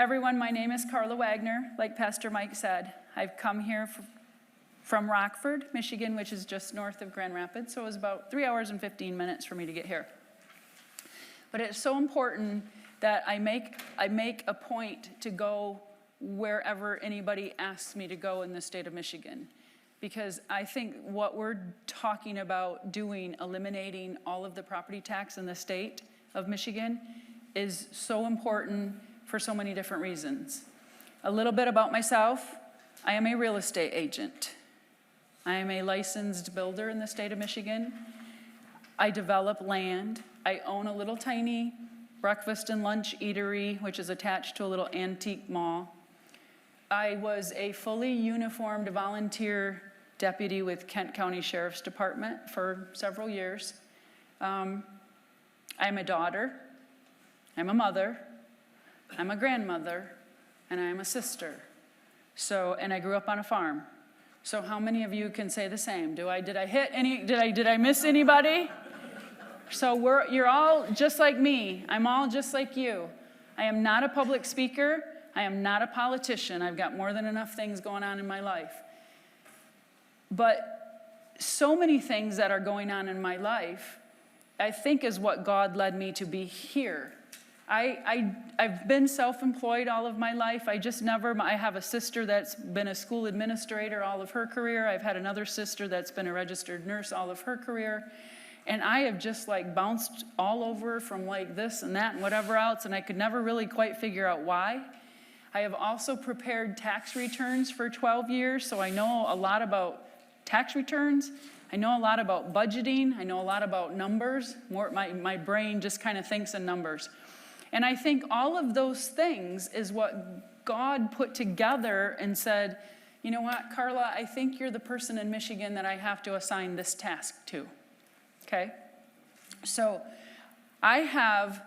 everyone, my name is Karla Wagner. Like Pastor Mike said, I've come here from Rockford, Michigan, which is just north of Grand Rapids, so it was about 3 hours and 15 minutes for me to get here. But it's so important that I make a point to go wherever anybody asks me to go in the state of Michigan. Because I think what we're talking about doing, eliminating all of the property tax in the state of Michigan, is so important for so many different reasons. A little bit about myself. I am a real estate agent. I am a licensed builder in the state of Michigan. I develop land. I own a little tiny breakfast and lunch eatery, which is attached to a little antique mall. I was a fully uniformed volunteer deputy with Kent County Sheriff's Department for several years. I'm a daughter, I'm a mother, I'm a grandmother, and I'm a sister. And I grew up on a farm. So how many of you can say the same? Did I miss anybody? So you're all just like me. I'm all just like you. I am not a public speaker. I am not a politician. I've got more than enough things going on in my life. But so many things that are going on in my life, I think, is what God led me to be here. I've been self-employed all of my life. I have a sister that's been a school administrator all of her career. I've had another sister that's been a registered nurse all of her career. And I have just like bounced all over from like this and that and whatever else, and I could never really quite figure out why. I have also prepared tax returns for 12 years, so I know a lot about tax returns. I know a lot about budgeting. I know a lot about numbers. My brain just kind of thinks in numbers. And I think all of those things is what God put together and said, you know what, Karla, I think you're the person in Michigan that I have to assign this task to. Okay? So I have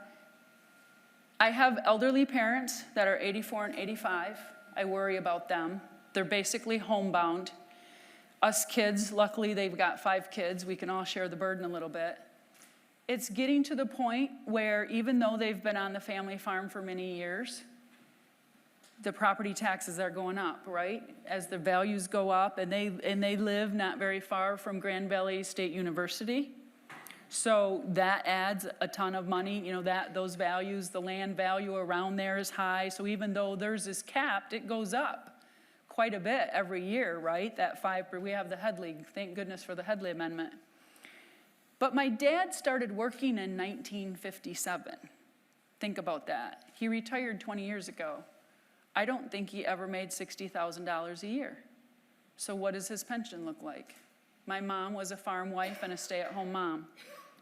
elderly parents that are 84 and 85. I worry about them. They're basically homebound. Us kids, luckily they've got 5 kids. We can all share the burden a little bit. It's getting to the point where even though they've been on the family farm for many years, the property taxes are going up, right? As the values go up, and they live not very far from Grand Valley State University. So that adds a ton of money, those values, the land value around there is high. So even though theirs is capped, it goes up quite a bit every year, right? We have the Headley, thank goodness for the Headley Amendment. But my dad started working in 1957. Think about that. He retired 20 years ago. I don't think he ever made $60,000 a year. So what does his pension look like? My mom was a farm wife and a stay-at-home mom.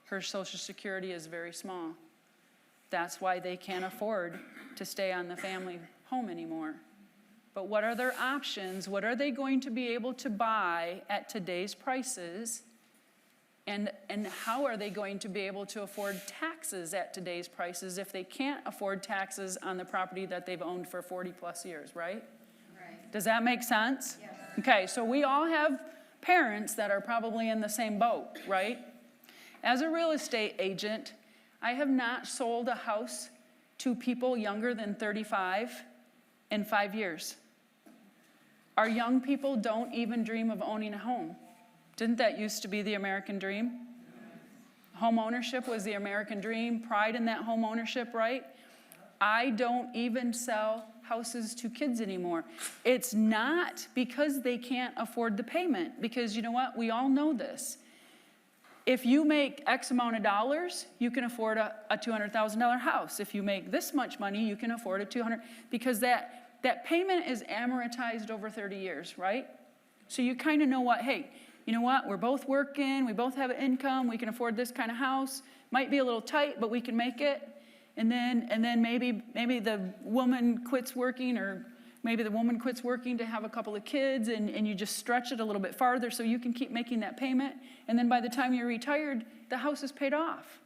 Her Social Security is very small. That's why they can't afford to stay on the family home anymore. But what are their options? What are they going to be able to buy at today's prices? And how are they going to be able to afford taxes at today's prices if they can't afford taxes on the property that they've owned for 40 plus years, right? Right. Does that make sense? Yes. Okay, so we all have parents that are probably in the same boat, right? As a real estate agent, I have not sold a house to people younger than 35 in 5 years. Our young people don't even dream of owning a home. Didn't that used to be the American dream? Home ownership was the American dream, pride in that home ownership, right? I don't even sell houses to kids anymore. It's not because they can't afford the payment, because you know what? We all know this. If you make X amount of dollars, you can afford a $200,000 house. If you make this much money, you can afford a $200,000, because that payment is amortized over 30 years, right? So you kind of know what, hey, you know what? We're both working. We both have an income. We can afford this kind of house. Might be a little tight, but we can make it. And then maybe the woman quits working, or maybe the woman quits working to have a couple of kids, and you just stretch it a little bit farther so you can keep making that payment. And then by the time you're retired, the house is paid off.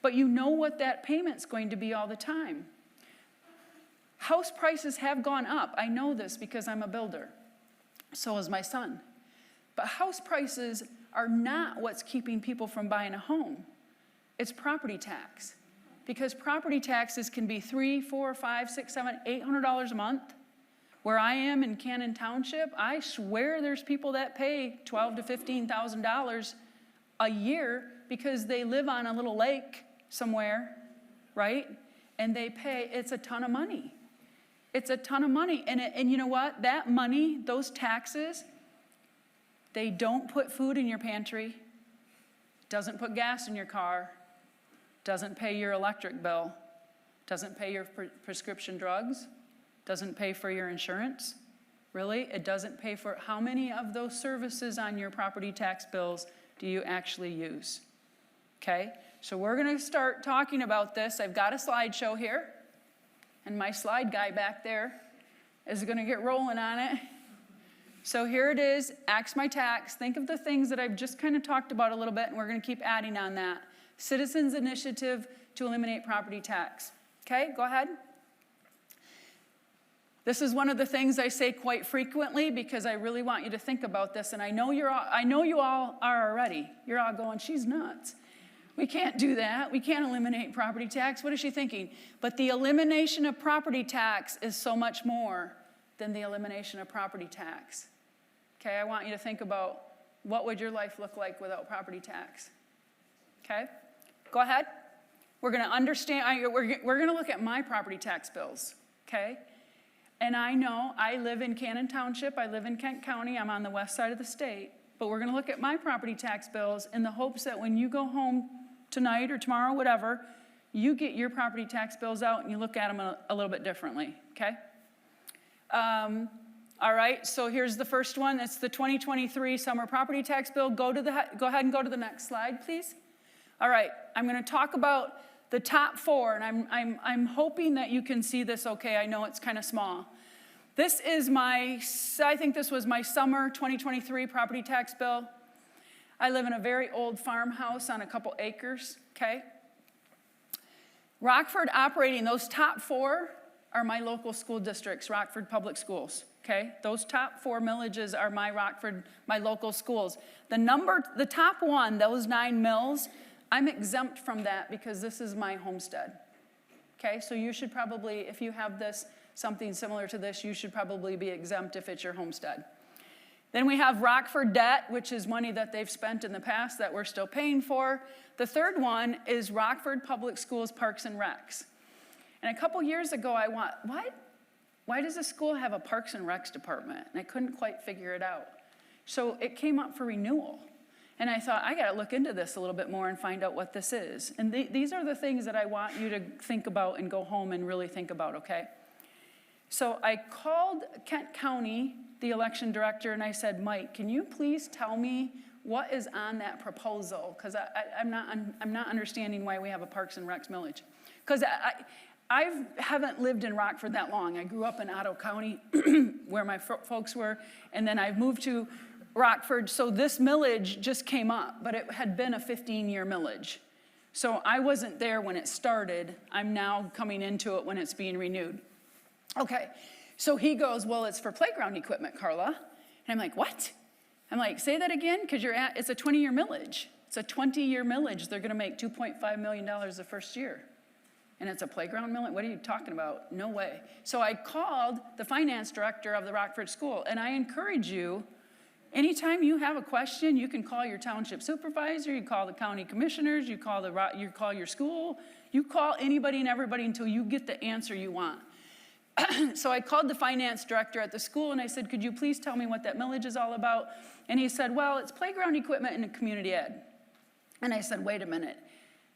But you know what that payment's going to be all the time. House prices have gone up. I know this because I'm a builder. So is my son. But house prices are not what's keeping people from buying a home. It's property tax. Because property taxes can be $300, $400, $500, $600, $700, $800 a month. Where I am in Cannon Township, I swear there's people that pay $12,000 to $15,000 a year because they live on a little lake somewhere, right? And they pay, it's a ton of money. It's a ton of money. And you know what? That money, those taxes, they don't put food in your pantry, doesn't put gas in your car, doesn't pay your electric bill, doesn't pay your prescription drugs, doesn't pay for your insurance. Really? It doesn't pay for, how many of those services on your property tax bills do you actually use? Okay, so we're going to start talking about this. I've got a slideshow here, and my slide guy back there is going to get rolling on it. So here it is, AxMiTax. Think of the things that I've just kind of talked about a little bit, and we're going to keep adding on that. Citizens Initiative to eliminate property tax. Okay, go ahead. This is one of the things I say quite frequently because I really want you to think about this, and I know you all are already. You're all going, she's nuts. We can't do that. We can't eliminate property tax. What is she thinking? But the elimination of property tax is so much more than the elimination of property tax. Okay, I want you to think about what would your life look like without property tax. Okay, go ahead. We're going to understand, we're going to look at my property tax bills, okay? And I know I live in Cannon Township, I live in Kent County, I'm on the west side of the state, but we're going to look at my property tax bills in the hopes that when you go home tonight or tomorrow, whatever, you get your property tax bills out and you look at them a little bit differently, okay? All right, so here's the first one. It's the 2023 summer property tax bill. Go ahead and go to the next slide, please. All right, I'm going to talk about the top four, and I'm hoping that you can see this okay. I know it's kind of small. This is I think this was my summer 2023 property tax bill. I live in a very old farmhouse on a couple acres, okay? Rockford operating, those top four are my local school districts, Rockford Public Schools, okay? Those top four millages are my local schools. The top one, those 9 mills, I'm exempt from that because this is my homestead, okay? So you should probably, if you have something similar to this, you should probably be exempt if it's your homestead. Then we have Rockford debt, which is money that they've spent in the past that we're still paying for. The third one is Rockford Public Schools Parks and Recs. And a couple years ago, why does a school have a Parks and Recs department? And I couldn't quite figure it out. So it came up for renewal. And I thought, I got to look into this a little bit more and find out what this is. And these are the things that I want you to think about and go home and really think about, okay? So I called Kent County, the election director, and I said, Mike, can you please tell me what is on that proposal? Because I'm not understanding why we have a Parks and Recs millage. Because I haven't lived in Rockford that long. I grew up in Ottawa County where my folks were, and then I've moved to Rockford, so this millage just came up, but it had been a 15-year millage. So I wasn't there when it started. I'm now coming into it when it's being renewed. Okay, so he goes, well, it's for playground equipment, Karla. And I'm like, what? I'm like, say that again, because it's a 20-year millage. It's a 20-year millage. They're going to make $2.5 million the first year. And it's a playground millage? What are you talking about? No way. So I called the finance director of the Rockford school, and I encourage you, anytime you have a question, you can call your township supervisor, you call the county commissioners, you call your school, you call anybody and everybody until you get the answer you want. So I called the finance director at the school and I said, could you please tell me what that millage is all about? And he said, well, it's playground equipment and community ed. And I said, wait a minute.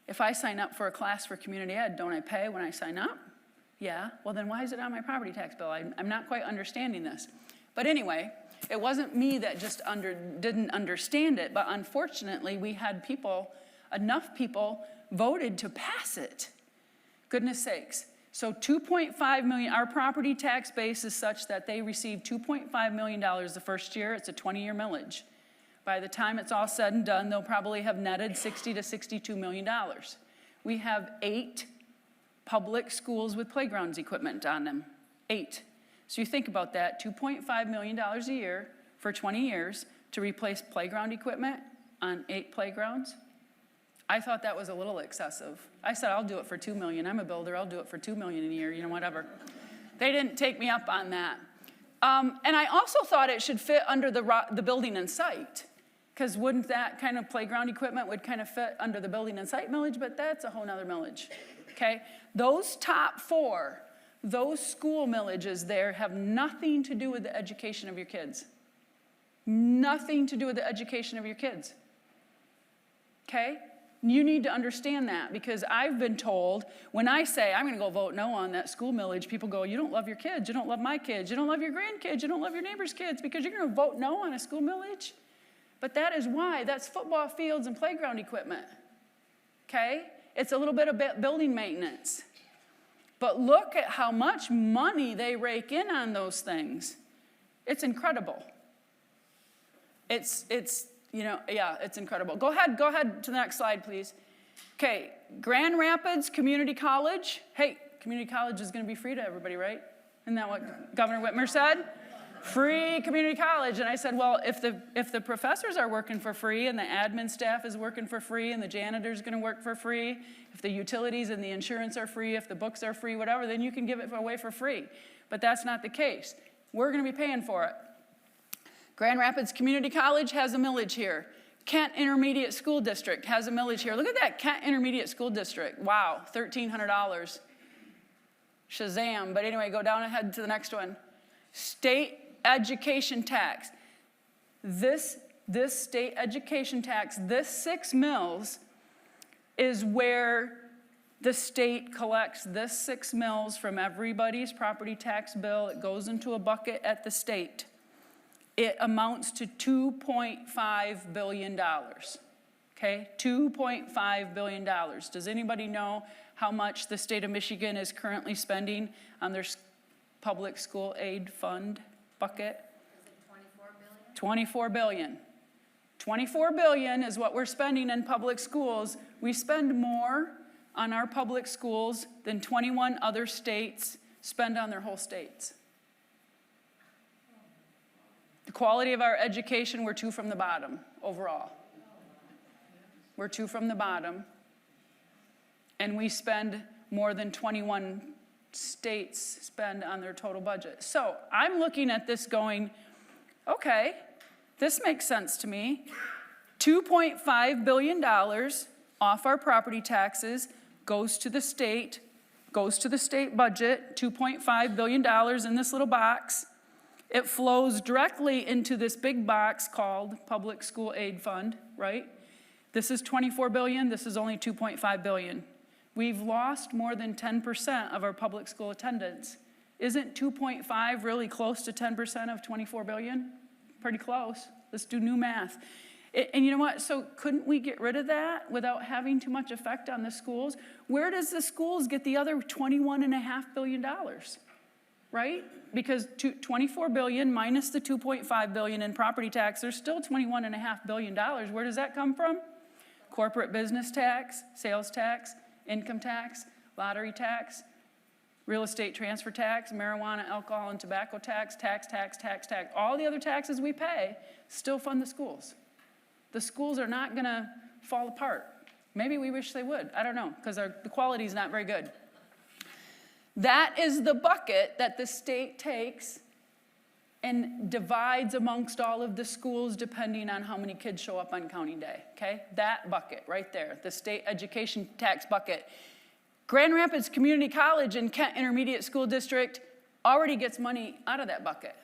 If I sign up for a class for community ed, don't I pay when I sign up? Yeah, well then why is it on my property tax bill? I'm not quite understanding this. But anyway, it wasn't me that just didn't understand it, but unfortunately we had enough people voted to pass it. Goodness sakes. So $2.5 million, our property tax base is such that they receive $2.5 million the first year. It's a 20-year millage. By the time it's all said and done, they'll probably have netted $60 to $62 million. We have 8 public schools with playgrounds equipment on them, 8. So you think about that, $2.5 million a year for 20 years to replace playground equipment on 8 playgrounds. I thought that was a little excessive. I said, I'll do it for $2 million. I'm a builder. I'll do it for $2 million a year, whatever. They didn't take me up on that. And I also thought it should fit under the building and site, because wouldn't that kind of playground equipment would kind of fit under the building and site millage, but that's a whole nother millage, okay? Those top 4, those school millages there have nothing to do with the education of your kids. Nothing to do with the education of your kids, okay? You need to understand that, because I've been told, when I say I'm going to go vote no on that school millage, people go, you don't love your kids, you don't love my kids, you don't love your grandkids, you don't love your neighbor's kids, because you're going to vote no on a school millage? But that is why. That's football fields and playground equipment, okay? It's a little bit of building maintenance. But look at how much money they rake in on those things. It's incredible. It's incredible. Go ahead to the next slide, please. Okay, Grand Rapids Community College. Hey, community college is going to be free to everybody, right? Isn't that what Governor Whitmer said? Free community college. And I said, well, if the professors are working for free and the admin staff is working for free and the janitor's going to work for free, if the utilities and the insurance are free, if the books are free, whatever, then you can give it away for free. But that's not the case. We're going to be paying for it. Grand Rapids Community College has a millage here. Kent Intermediate School District has a millage here. Look at that, Kent Intermediate School District. Wow, $1,300. Shazam. But anyway, go down ahead to the next one. State education tax. This state education tax, this 6 mills, is where the state collects this 6 mills from everybody's property tax bill. It goes into a bucket at the state. It amounts to $2.5 billion, okay? $2.5 billion. Does anybody know how much the state of Michigan is currently spending on their public school aid fund bucket? Is it $24 billion? $24 billion. $24 billion is what we're spending in public schools. We spend more on our public schools than 21 other states spend on their whole states. The quality of our education, we're 2 from the bottom overall. We're 2 from the bottom. And we spend more than 21 states spend on their total budget. So I'm looking at this going, okay, this makes sense to me. $2.5 billion off our property taxes goes to the state budget, $2.5 billion in this little box. It flows directly into this big box called Public School Aid Fund, right? This is $24 billion, this is only $2.5 billion. We've lost more than 10% of our public school attendance. Isn't 2.5 really close to 10% of 24 billion? Pretty close. Let's do new math. And you know what? So couldn't we get rid of that without having too much effect on the schools? Where does the schools get the other $21.5 billion, right? Because 24 billion minus the 2.5 billion in property tax, there's still $21.5 billion. Where does that come from? Corporate business tax, sales tax, income tax, lottery tax, real estate transfer tax, marijuana, alcohol, and tobacco tax, tax. All the other taxes we pay still fund the schools. The schools are not going to fall apart. Maybe we wish they would. I don't know, because the quality is not very good. That is the bucket that the state takes and divides amongst all of the schools depending on how many kids show up on counting day, okay? That bucket right there, the state education tax bucket. Grand Rapids Community College and Kent Intermediate School District already gets money out of that bucket.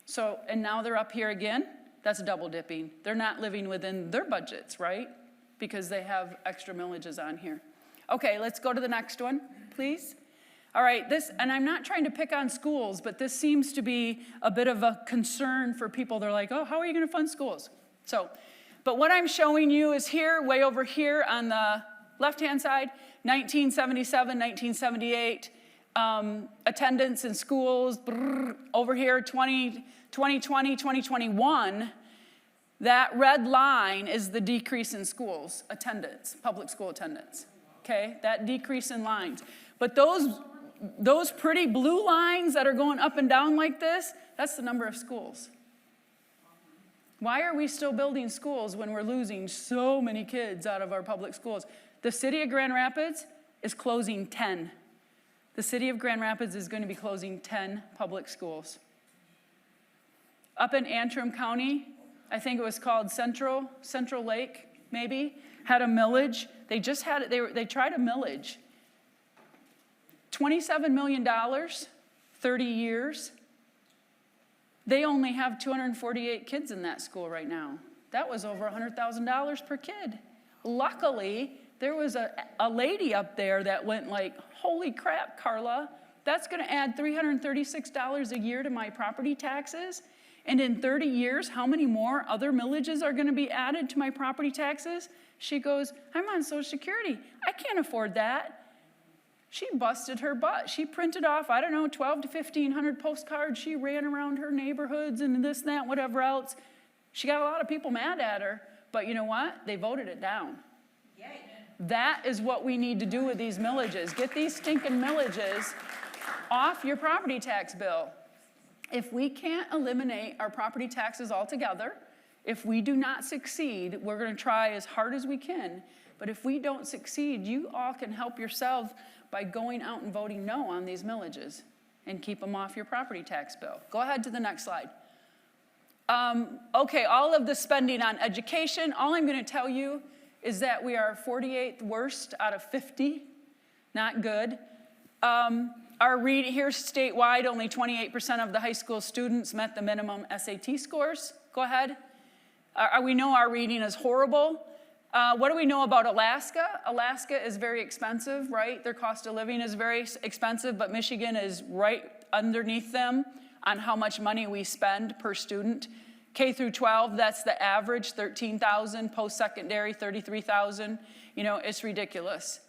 So, and now they're up here again. That's double dipping. They're not living within their budgets, right? Because they have extra millages on here. Okay, let's go to the next one, please. All right, and I'm not trying to pick on schools, but this seems to be a bit of a concern for people. They're like, oh, how are you going to fund schools? So, but what I'm showing you is here, way over here on the left-hand side, 1977, 1978, attendance in schools, over here, 2020, 2021, that red line is the decrease in schools attendance, public school attendance, okay? That decrease in lines. But those pretty blue lines that are going up and down like this, that's the number of schools. Why are we still building schools when we're losing so many kids out of our public schools? The city of Grand Rapids is closing 10. The city of Grand Rapids is going to be closing 10 public schools. Up in Antrim County, I think it was called Central Lake, maybe, had a millage. They just had it, they tried a millage. $27 million, 30 years. They only have 248 kids in that school right now. That was over $100,000 per kid. Luckily, there was a lady up there that went like, holy crap, Karla, that's gonna add $336 a year to my property taxes. And in 30 years, how many more other millages are gonna be added to my property taxes? She goes, I'm on Social Security. I can't afford that. She busted her butt. She printed off, I don't know, 12 to 1,500 postcards. She ran around her neighborhoods and this, that, whatever else. She got a lot of people mad at her, but you know what? They voted it down. Yay. That is what we need to do with these millages. Get these stinking millages off your property tax bill. If we can't eliminate our property taxes altogether, if we do not succeed, we're going to try as hard as we can. But if we don't succeed, you all can help yourselves by going out and voting no on these millages and keep them off your property tax bill. Go ahead to the next slide. Okay, all of the spending on education, all I'm going to tell you is that we are 48th worst out of 50. Not good. Here's statewide, only 28% of the high school students met the minimum SAT scores. Go ahead. We know our reading is horrible. What do we know about Alaska? Alaska is very expensive, right? Their cost of living is very expensive, but Michigan is right underneath them on how much money we spend per student. K through 12, that's the average, $13,000. Post-secondary, $33,000. You know, it's ridiculous.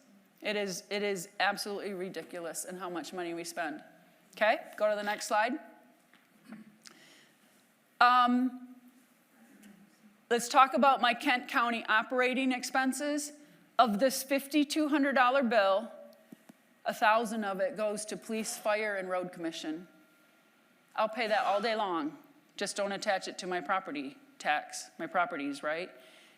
It is absolutely ridiculous in how much money we spend. Okay, go to the next slide. Let's talk about my Kent County operating expenses. Of this $5,200 bill, $1,000 of it goes to police, fire, and road commission. I'll pay that all day long. Just don't attach it to my property tax, my properties, right?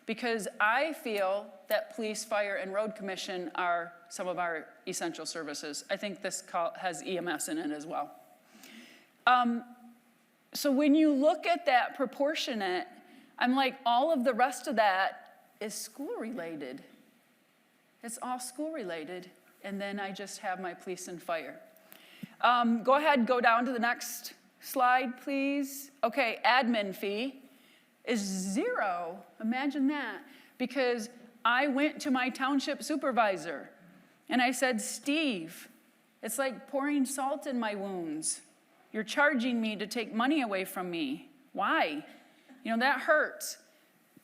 Because I feel that police, fire, and road commission are some of our essential services. I think this has EMS in it as well. So when you look at that proportionate, I'm like, all of the rest of that is school related. It's all school related. And then I just have my police and fire. Go ahead, go down to the next slide, please. Okay, admin fee is 0. Imagine that. Because I went to my township supervisor and I said, Steve, it's like pouring salt in my wounds. You're charging me to take money away from me. Why? You know, that hurts.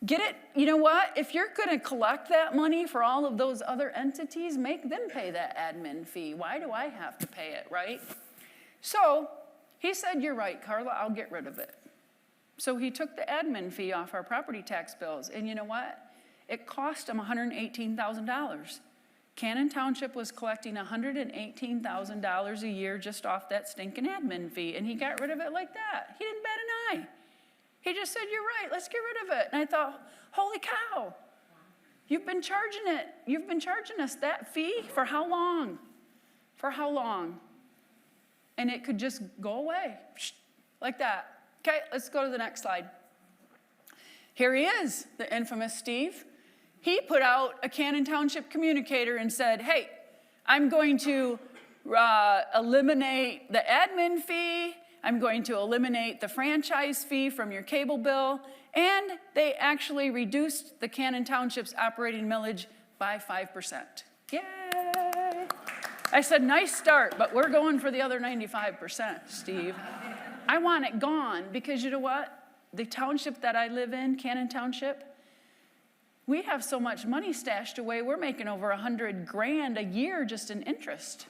Get it? You know what? If you're going to collect that money for all of those other entities, make them pay that admin fee. Why do I have to pay it, right? So he said, you're right, Karla, I'll get rid of it. So he took the admin fee off our property tax bills. And you know what? It cost him $118,000. Cannon Township was collecting $118,000 a year just off that stinking admin fee. And he got rid of it like that. He didn't bat an eye. He just said, you're right, let's get rid of it. And I thought, holy cow, you've been charging it. You've been charging us that fee for how long? For how long? And it could just go away, like that. Okay, let's go to the next slide. Here he is, the infamous Steve. He put out a Cannon Township communicator and said, hey, I'm going to eliminate the admin fee. I'm going to eliminate the franchise fee from your cable bill. And they actually reduced the Cannon Township's operating millage by 5%. Yay! I said, nice start, but we're going for the other 95%, Steve. I want it gone because you know what? The township that I live in, Cannon Township, we have so much money stashed away, we're making over $100,000 a year just in interest.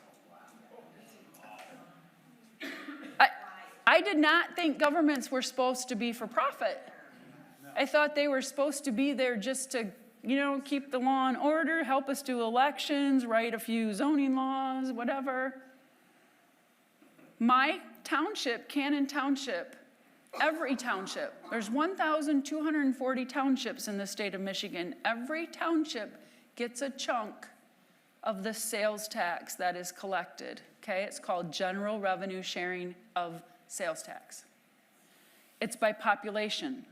I did not think governments were supposed to be for profit. I thought they were supposed to be there just to, you know, keep the law and order, help us do elections, write a few zoning laws, whatever. My township, Cannon Township, Every township. There's 1,240 townships in the state of Michigan. Every township gets a chunk of the sales tax that is collected, okay? It's called general revenue sharing of sales tax. It's by population.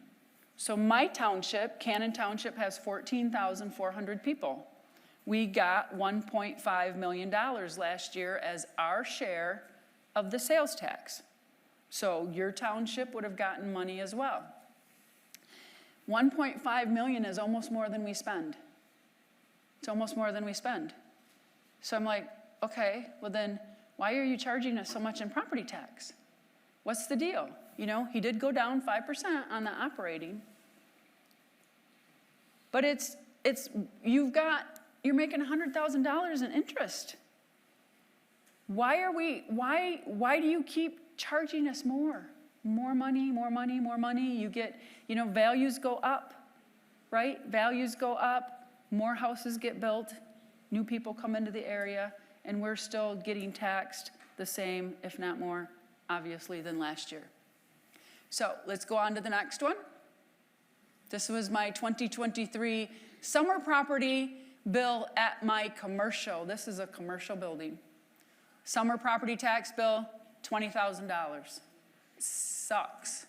So my township, Cannon Township, has 14,400 people. We got $1.5 million last year as our share of the sales tax. So your township would have gotten money as well. 1.5 million is almost more than we spend. It's almost more than we spend. So I'm like, okay, well then why are you charging us so much in property tax? What's the deal? You know, he did go down 5% on the operating. But you're making $100,000 in interest. Why do you keep charging us more? More money, more money, more money. You get, values go up, right? Values go up, more houses get built, new people come into the area, and we're still getting taxed the same, if not more, obviously, than last year. So let's go on to the next one. This was my 2023 summer property bill at my commercial. This is a commercial building. Summer property tax bill, $20,000. Sucks.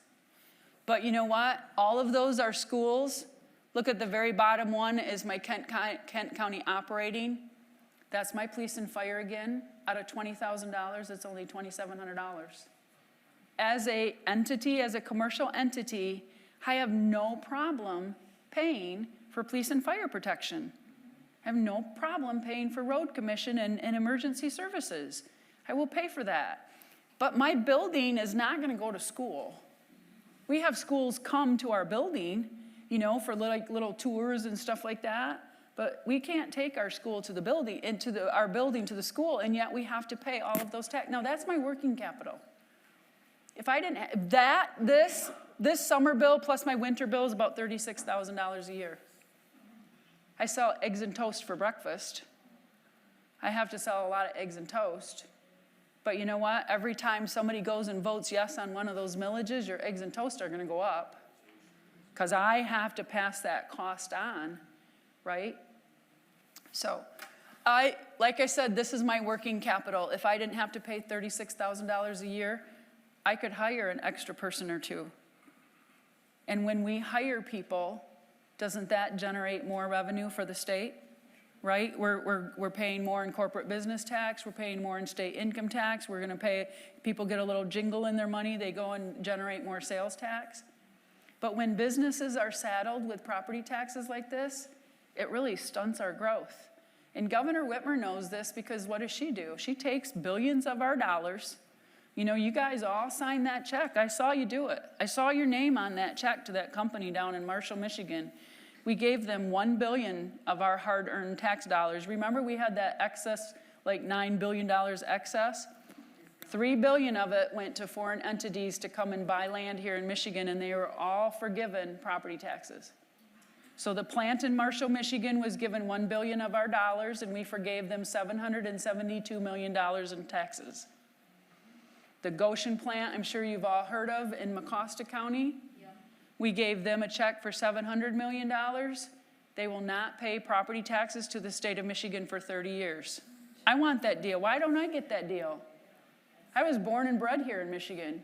But you know what? All of those are schools. Look at the very bottom one is my Kent County operating. That's my police and fire again. Out of $20,000, it's only $2,700. As a entity, as a commercial entity, I have no problem paying for police and fire protection. I have no problem paying for road commission and emergency services. I will pay for that. But my building is not going to go to school. We have schools come to our building, for little tours and stuff like that. But we can't take our school to the building, our building to the school, and yet we have to pay all of those taxes. Now that's my working capital. If I didn't have that, this summer bill plus my winter bill is about $36,000 a year. I sell eggs and toast for breakfast. I have to sell a lot of eggs and toast. But you know what? Every time somebody goes and votes yes on one of those millages, your eggs and toast are going to go up. Because I have to pass that cost on, right? So, like I said, this is my working capital. If I didn't have to pay $36,000 a year, I could hire an extra person or two. And when we hire people, doesn't that generate more revenue for the state? Right? We're paying more in corporate business tax. We're paying more in state income tax. We're going to pay, people get a little jingle in their money. They go and generate more sales tax. But when businesses are saddled with property taxes like this, it really stunts our growth. And Governor Whitmer knows this because what does she do? She takes billions of our dollars. You guys all signed that check. I saw you do it. I saw your name on that check to that company down in Marshall, Michigan. We gave them $1 billion of our hard-earned tax dollars. Remember we had that excess, like $9 billion excess? $3 billion of it went to foreign entities to come and buy land here in Michigan, and they were all forgiven property taxes. So the plant in Marshall, Michigan was given $1 billion of our dollars, and we forgave them $772 million in taxes. The Goshen plant, I'm sure you've all heard of, in Mecosta County. We gave them a check for $700 million. They will not pay property taxes to the state of Michigan for 30 years. I want that deal. Why don't I get that deal? I was born and bred here in Michigan.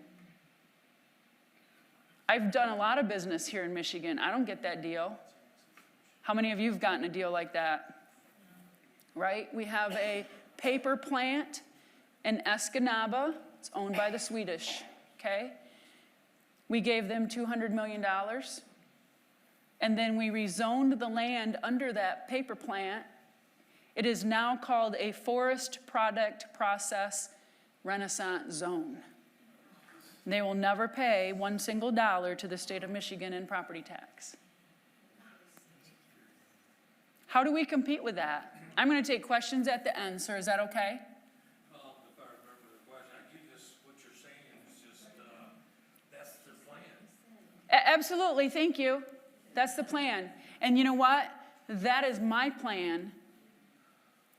I've done a lot of business here in Michigan. I don't get that deal. How many of you have gotten a deal like that? Right? We have a paper plant in Escanaba. It's owned by the Swedish, okay? We gave them $200 million, and then we rezoned the land under that paper plant. It is now called a Forest Product Process Renaissance Zone. They will never pay one single dollar to the state of Michigan in property tax. How do we compete with that? I'm going to take questions at the end, sir. Is that okay? Absolutely, thank you. That's the plan. And you know what? That is my plan.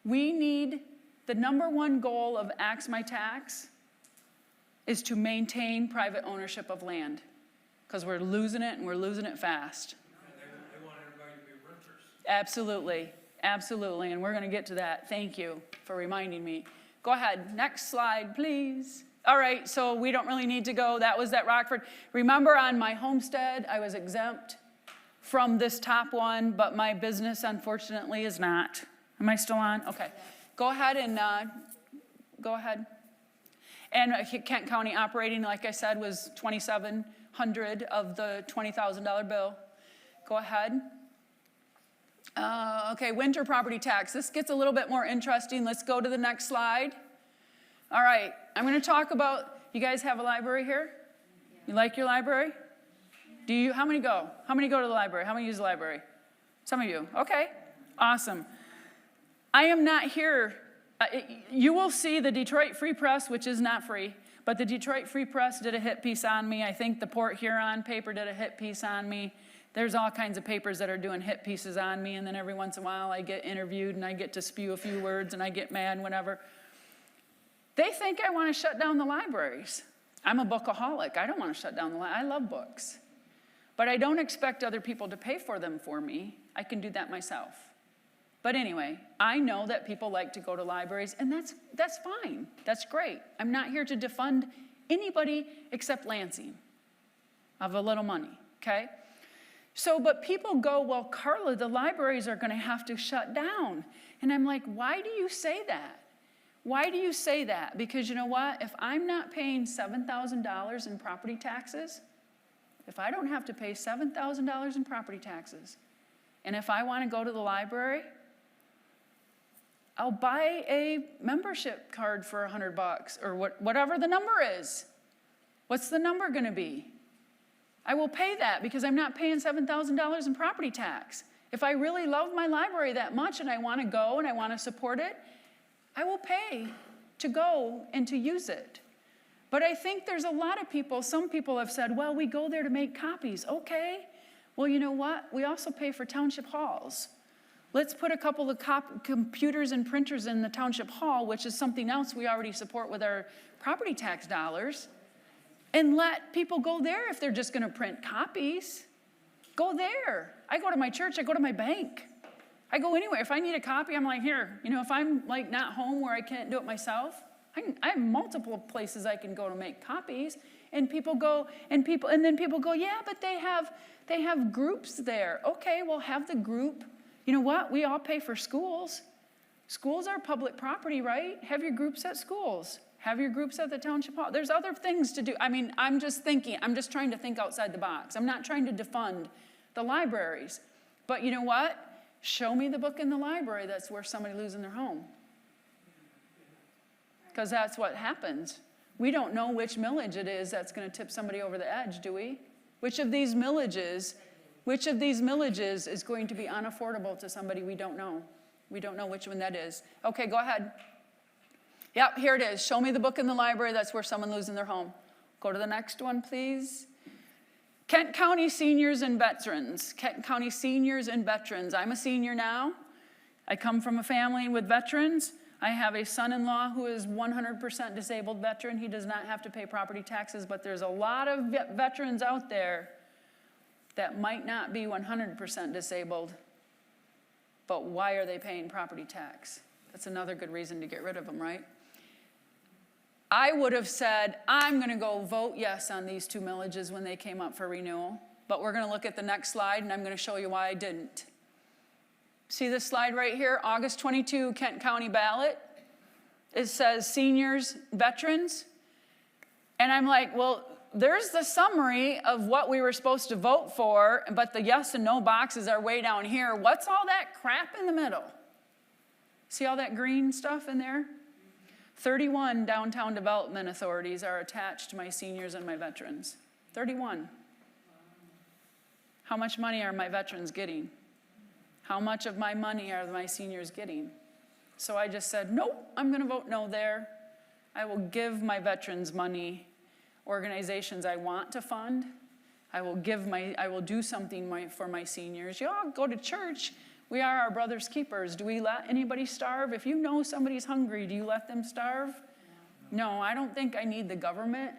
We need, the number one goal of AxMiTax is to maintain private ownership of land. because we're losing it and we're losing it fast. They want everybody to be renters. Absolutely, absolutely, and we're going to get to that. Thank you for reminding me. Go ahead, next slide, please. All right, so we don't really need to go. That was at Rockford. Remember on my homestead, I was exempt from this top one, but my business, unfortunately, is not. Am I still on? Okay. Go ahead and go ahead. And Kent County operating, like I said, was $2,700 of the $20,000 bill. Go ahead. Okay, winter property tax. This gets a little bit more interesting. Let's go to the next slide. All right, I'm going to talk about, you guys have a library here? You like your library? Do you, how many go? How many go to the library? How many use the library? Some of you, okay, awesome. I am not here, you will see the Detroit Free Press, which is not free, but the Detroit Free Press did a hit piece on me. I think the Port Huron paper did a hit piece on me. There's all kinds of papers that are doing hit pieces on me, and then every once in a while I get interviewed and I get to spew a few words and I get mad, whatever. They think I want to shut down the libraries. I'm a bookaholic. I don't want to shut down the library. I love books. But I don't expect other people to pay for them for me. I can do that myself. But anyway, I know that people like to go to libraries, and that's fine. That's great. I'm not here to defund anybody except Lansing of a little money, okay? So, but people go, well, Karla, the libraries are going to have to shut down. And I'm like, why do you say that? Why do you say that? Because you know what? If I'm not paying $7,000 in property taxes, if I don't have to pay $7,000 in property taxes, and if I want to go to the library, I'll buy a membership card for $100 or whatever the number is. What's the number going to be? I will pay that because I'm not paying $7,000 in property tax. If I really love my library that much and I want to go and I want to support it, I will pay to go and to use it. But I think there's a lot of people, some people have said, well, we go there to make copies. Okay, well, you know what? We also pay for township halls. Let's put a couple of computers and printers in the township hall, which is something else we already support with our property tax dollars, and let people go there if they're just going to print copies. Go there. I go to my church. I go to my bank. I go anywhere. If I need a copy, I'm like, here. You know, if I'm like not home where I can't do it myself, I have multiple places I can go to make copies. And people go, and then people go, yeah, but they have groups there. Okay, well, have the group. You know what? We all pay for schools. Schools are public property, right? Have your groups at schools. Have your groups at the township hall. There's other things to do. I mean, I'm just trying to think outside the box. I'm not trying to defund the libraries. But you know what? Show me the book in the library that's worth somebody losing their home. Because that's what happens. We don't know which millage it is that's going to tip somebody over the edge, do we? Which of these millages is going to be unaffordable to somebody we don't know? We don't know which one that is. Okay, go ahead. Yep, here it is. Show me the book in the library that's worth someone losing their home. Go to the next one, please. Kent County Seniors and Veterans. Kent County Seniors and Veterans. I'm a senior now. I come from a family with veterans. I have a son-in-law who is 100% disabled veteran. He does not have to pay property taxes, but there's a lot of veterans out there that might not be 100% disabled, but why are they paying property tax? That's another good reason to get rid of them, right? I would have said, I'm going to go vote yes on these two millages when they came up for renewal, but we're going to look at the next slide, and I'm going to show you why I didn't. See this slide right here, August 22 Kent County ballot. It says seniors, veterans. And I'm like, well, there's the summary of what we were supposed to vote for, but the yes and no boxes are way down here. What's all that crap in the middle? See all that green stuff in there? 31 downtown development authorities are attached to my seniors and my veterans. 31. How much money are my veterans getting? How much of my money are my seniors getting? So I just said, nope, I'm going to vote no there. I will give my veterans money, organizations I want to fund. I will do something for my seniors. You all go to church. We are our brother's keepers. Do we let anybody starve? If you know somebody's hungry, do you let them starve? No, I don't think I need the government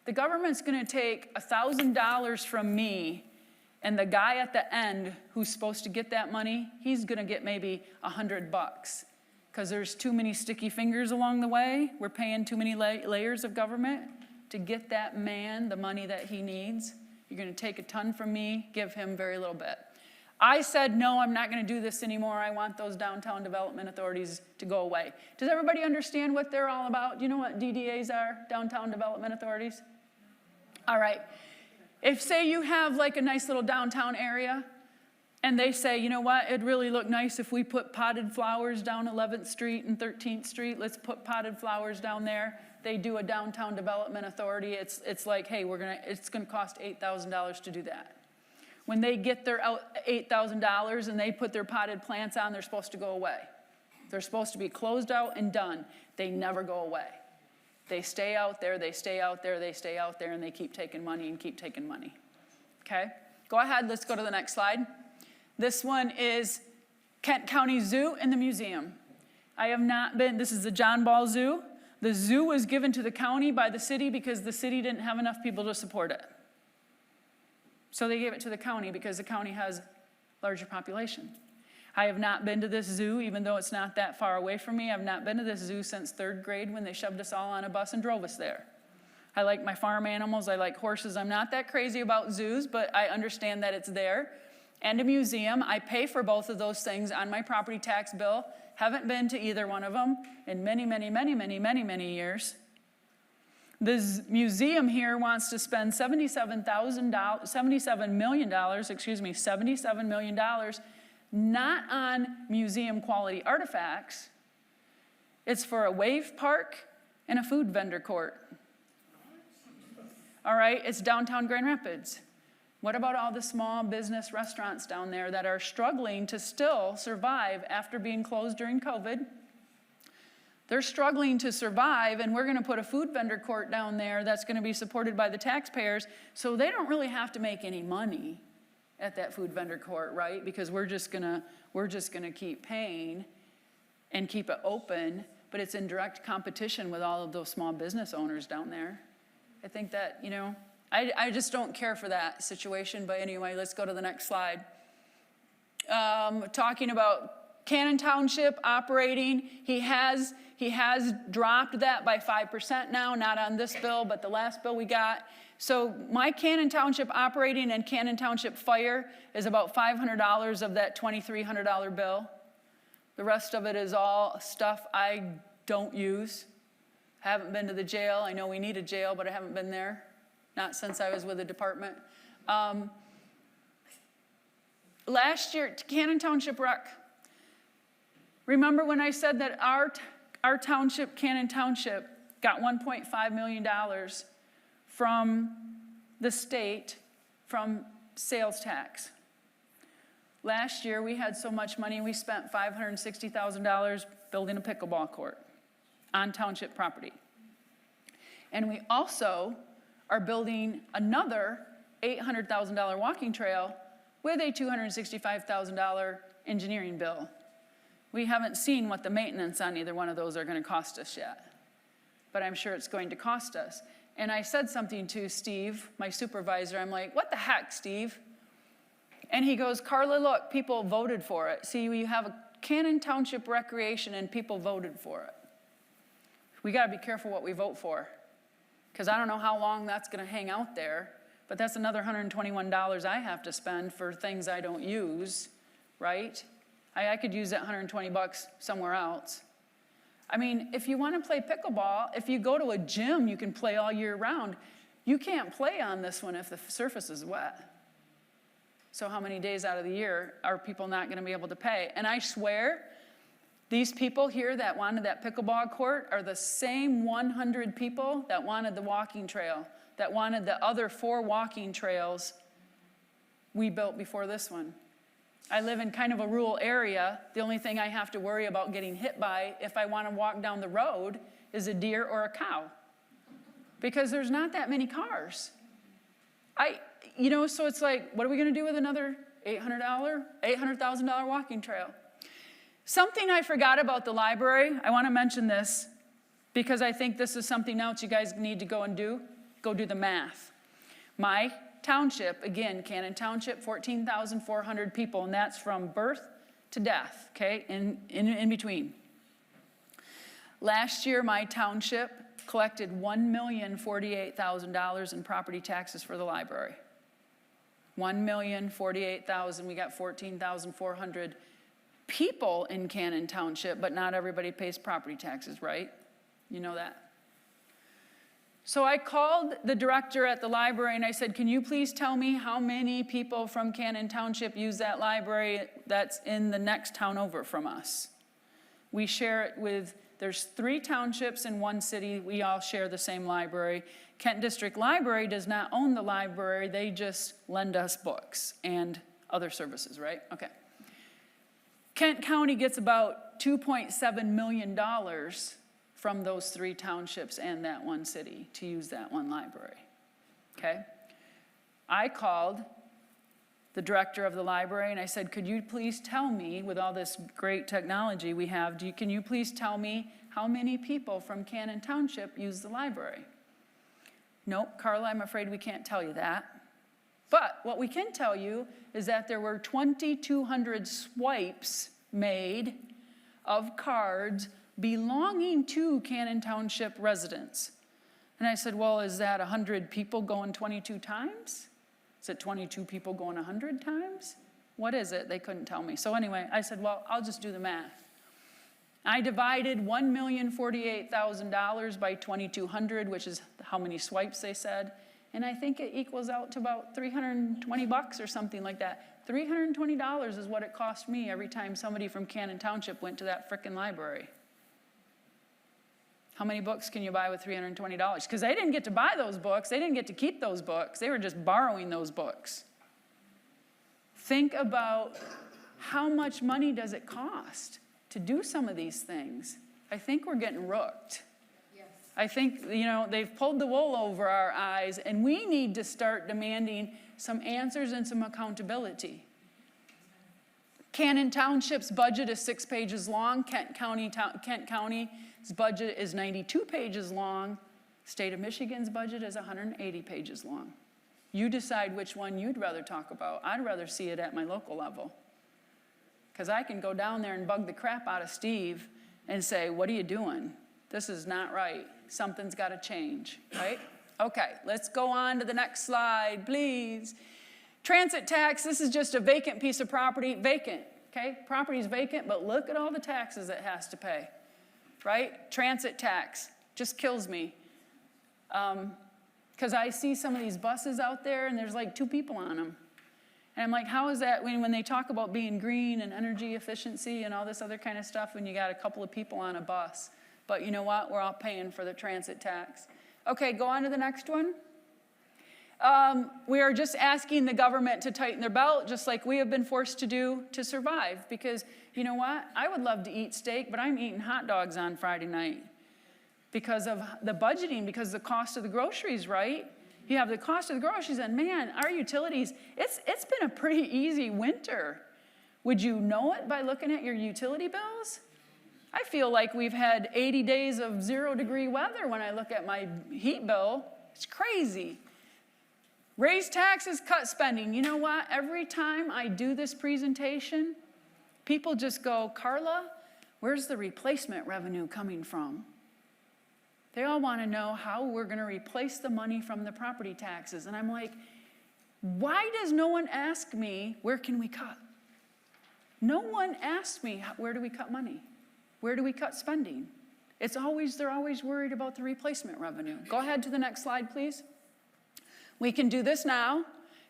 The government's gonna take $1,000 from me, and the guy at the end who's supposed to get that money, he's gonna get maybe $100, because there's too many sticky fingers along the way. We're paying too many layers of government to get that man the money that he needs. You're gonna take a ton from me, give him very little bit. I said, no, I'm not gonna do this anymore. I want those downtown development authorities to go away. Does everybody understand what they're all about? Do you know what DDAs are, downtown development authorities? All right. If, say, you have like a nice little downtown area, and they say, you know what, it'd really look nice if we put potted flowers down 11th Street and 13th Street. Let's put potted flowers down there. They do a downtown development authority. It's like, hey, it's gonna cost $8,000 to do that. When they get their $8,000 and they put their potted plants on, they're supposed to go away. They're supposed to be closed out and done. They never go away. They stay out there, they stay out there, they stay out there, and they keep taking money and keep taking money. Okay? Go ahead, let's go to the next slide. This one is Kent County Zoo and the museum. I have not been, this is the John Ball Zoo. The zoo was given to the county by the city because the city didn't have enough people to support it. So they gave it to the county because the county has larger population. I have not been to this zoo, even though it's not that far away from me. I've not been to this zoo since 3rd grade when they shoved us all on a bus and drove us there. I like my farm animals. I like horses. I'm not that crazy about zoos, but I understand that it's there. And a museum. I pay for both of those things on my property tax bill. Haven't been to either one of them in many, many, many, many, many, many years. The museum here wants to spend $77 million, not on museum quality artifacts. It's for a wave park and a food vendor court. All right, it's downtown Grand Rapids. What about all the small business restaurants down there that are struggling to still survive after being closed during COVID? They're struggling to survive, and we're going to put a food vendor court down there that's going to be supported by the taxpayers, so they don't really have to make any money at that food vendor court, right? Because we're just going to keep paying and keep it open, but it's in direct competition with all of those small business owners down there. I think that, you know, I just don't care for that situation, but anyway, let's go to the next slide. Talking about Cannon Township operating, he has dropped that by 5% now, not on this bill, but the last bill we got. So my Cannon Township operating and Cannon Township fire is about $500 of that $2,300 bill. The rest of it is all stuff I don't use. Haven't been to the jail. I know we need a jail, but I haven't been there. Not since I was with the department. Last year, Cannon Township Rec. Remember when I said that our township, Cannon Township, got $1.5 million from the state from sales tax. Last year, we had so much money, we spent $560,000 building a pickleball court on township property. And we also are building another $800,000 walking trail with a $265,000 engineering bill. We haven't seen what the maintenance on either one of those are going to cost us yet, but I'm sure it's going to cost us. And I said something to Steve, my supervisor. I'm like, what the heck, Steve? And he goes, Karla, look, people voted for it. See, we have a Cannon Township recreation and people voted for it. We got to be careful what we vote for, because I don't know how long that's going to hang out there, but that's another $121 I have to spend for things I don't use, right? I could use that $120 somewhere else. I mean, if you want to play pickleball, if you go to a gym, you can play all year round. You can't play on this one if the surface is wet. So how many days out of the year are people not going to be able to pay? And I swear, these people here that wanted that pickleball court are the same 100 people that wanted the walking trail, that wanted the other 4 walking trails we built before this one. I live in kind of a rural area. The only thing I have to worry about getting hit by if I want to walk down the road is a deer or a cow, because there's not that many cars. So it's like, what are we going to do with another $800,000 walking trail? Something I forgot about the library, I want to mention this because I think this is something else you guys need to go and do. go do the math. My township, again, Cannon Township, 14,400 people, and that's from birth to death, okay, in between. Last year, my township collected $1,048,000 in property taxes for the library. $1,048,000, we got 14,400 people in Cannon Township, but not everybody pays property taxes, right? You know that. So I called the director at the library and I said, can you please tell me how many people from Cannon Township use that library that's in the next town over from us? We share it with, there's 3 townships in one city, we all share the same library. Kent District Library does not own the library, they just lend us books and other services, right? Okay. Kent County gets about $2.7 million from those 3 townships and that one city to use that one library, okay? I called the director of the library and I said, could you please tell me, with all this great technology we have, can you please tell me how many people from Cannon Township use the library? Nope, Karla, I'm afraid we can't tell you that. But what we can tell you is that there were 2,200 swipes made of cards belonging to Cannon Township residents. And I said, well, is that 100 people going 22 times? Is it 22 people going 100 times? What is it? They couldn't tell me. So anyway, I said, well, I'll just do the math. I divided $1,048,000 by 2,200, which is how many swipes they said. And I think it equals out to about $320 or something like that. $320 is what it cost me every time somebody from Cannon Township went to that frickin' library. How many books can you buy with $320? Because they didn't get to buy those books. They didn't get to keep those books. They were just borrowing those books. Think about how much money does it cost to do some of these things. I think we're getting rooked. Yes. I think, they've pulled the wool over our eyes, and we need to start demanding some answers and some accountability. Cannon Township's budget is 6 pages long. Kent County's budget is 92 pages long. State of Michigan's budget is 180 pages long. You decide which one you'd rather talk about. I'd rather see it at my local level. Because I can go down there and bug the crap out of Steve and say, what are you doing? This is not right. Something's got to change, right? Okay, let's go on to the next slide, please. Transit tax, this is just a vacant piece of property, vacant, okay? Property's vacant, but look at all the taxes it has to pay, right? Transit tax just kills me. Because I see some of these buses out there and there's like 2 people on them. And I'm like, how is that when they talk about being green and energy efficiency and all this other kind of stuff when you got a couple of people on a bus? But you know what? We're all paying for the transit tax. Okay, go on to the next one. We are just asking the government to tighten their belt, just like we have been forced to do to survive. Because you know what? I would love to eat steak, but I'm eating hot dogs on Friday night because of the budgeting, because of the cost of the groceries, right? You have the cost of the groceries, and man, our utilities, it's been a pretty easy winter. Would you know it by looking at your utility bills? I feel like we've had 80 days of 0-degree weather when I look at my heat bill. It's crazy. Raise taxes, cut spending. You know what? Every time I do this presentation, people just go, Karla, where's the replacement revenue coming from? They all want to know how we're going to replace the money from the property taxes. And I'm like, why does no one ask me, where can we cut? No one asks me, where do we cut money? Where do we cut spending? They're always worried about the replacement revenue. Go ahead to the next slide, please. We can do this now.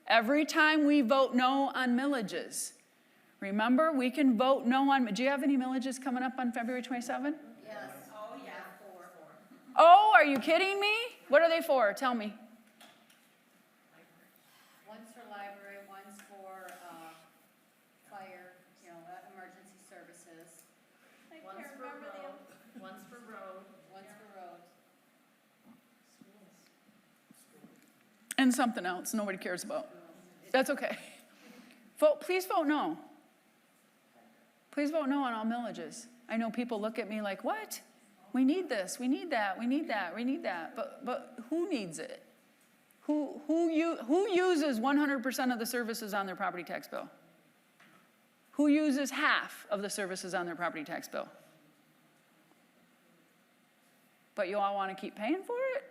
Every time we vote no on millages, remember, we can vote no on, do you have any millages coming up on February 27th? Yes. Oh, yeah, 4. Oh, are you kidding me? What are they for? Tell me. One's for library, one's for fire, emergency services. One's for road. One's for road. One's for road. And something else nobody cares about. That's okay. Please vote no. Please vote no on all millages. I know people look at me like, what? We need this, we need that, we need that, we need that. But who needs it? Who uses 100% of the services on their property tax bill? Who uses half of the services on their property tax bill? But you all want to keep paying for it?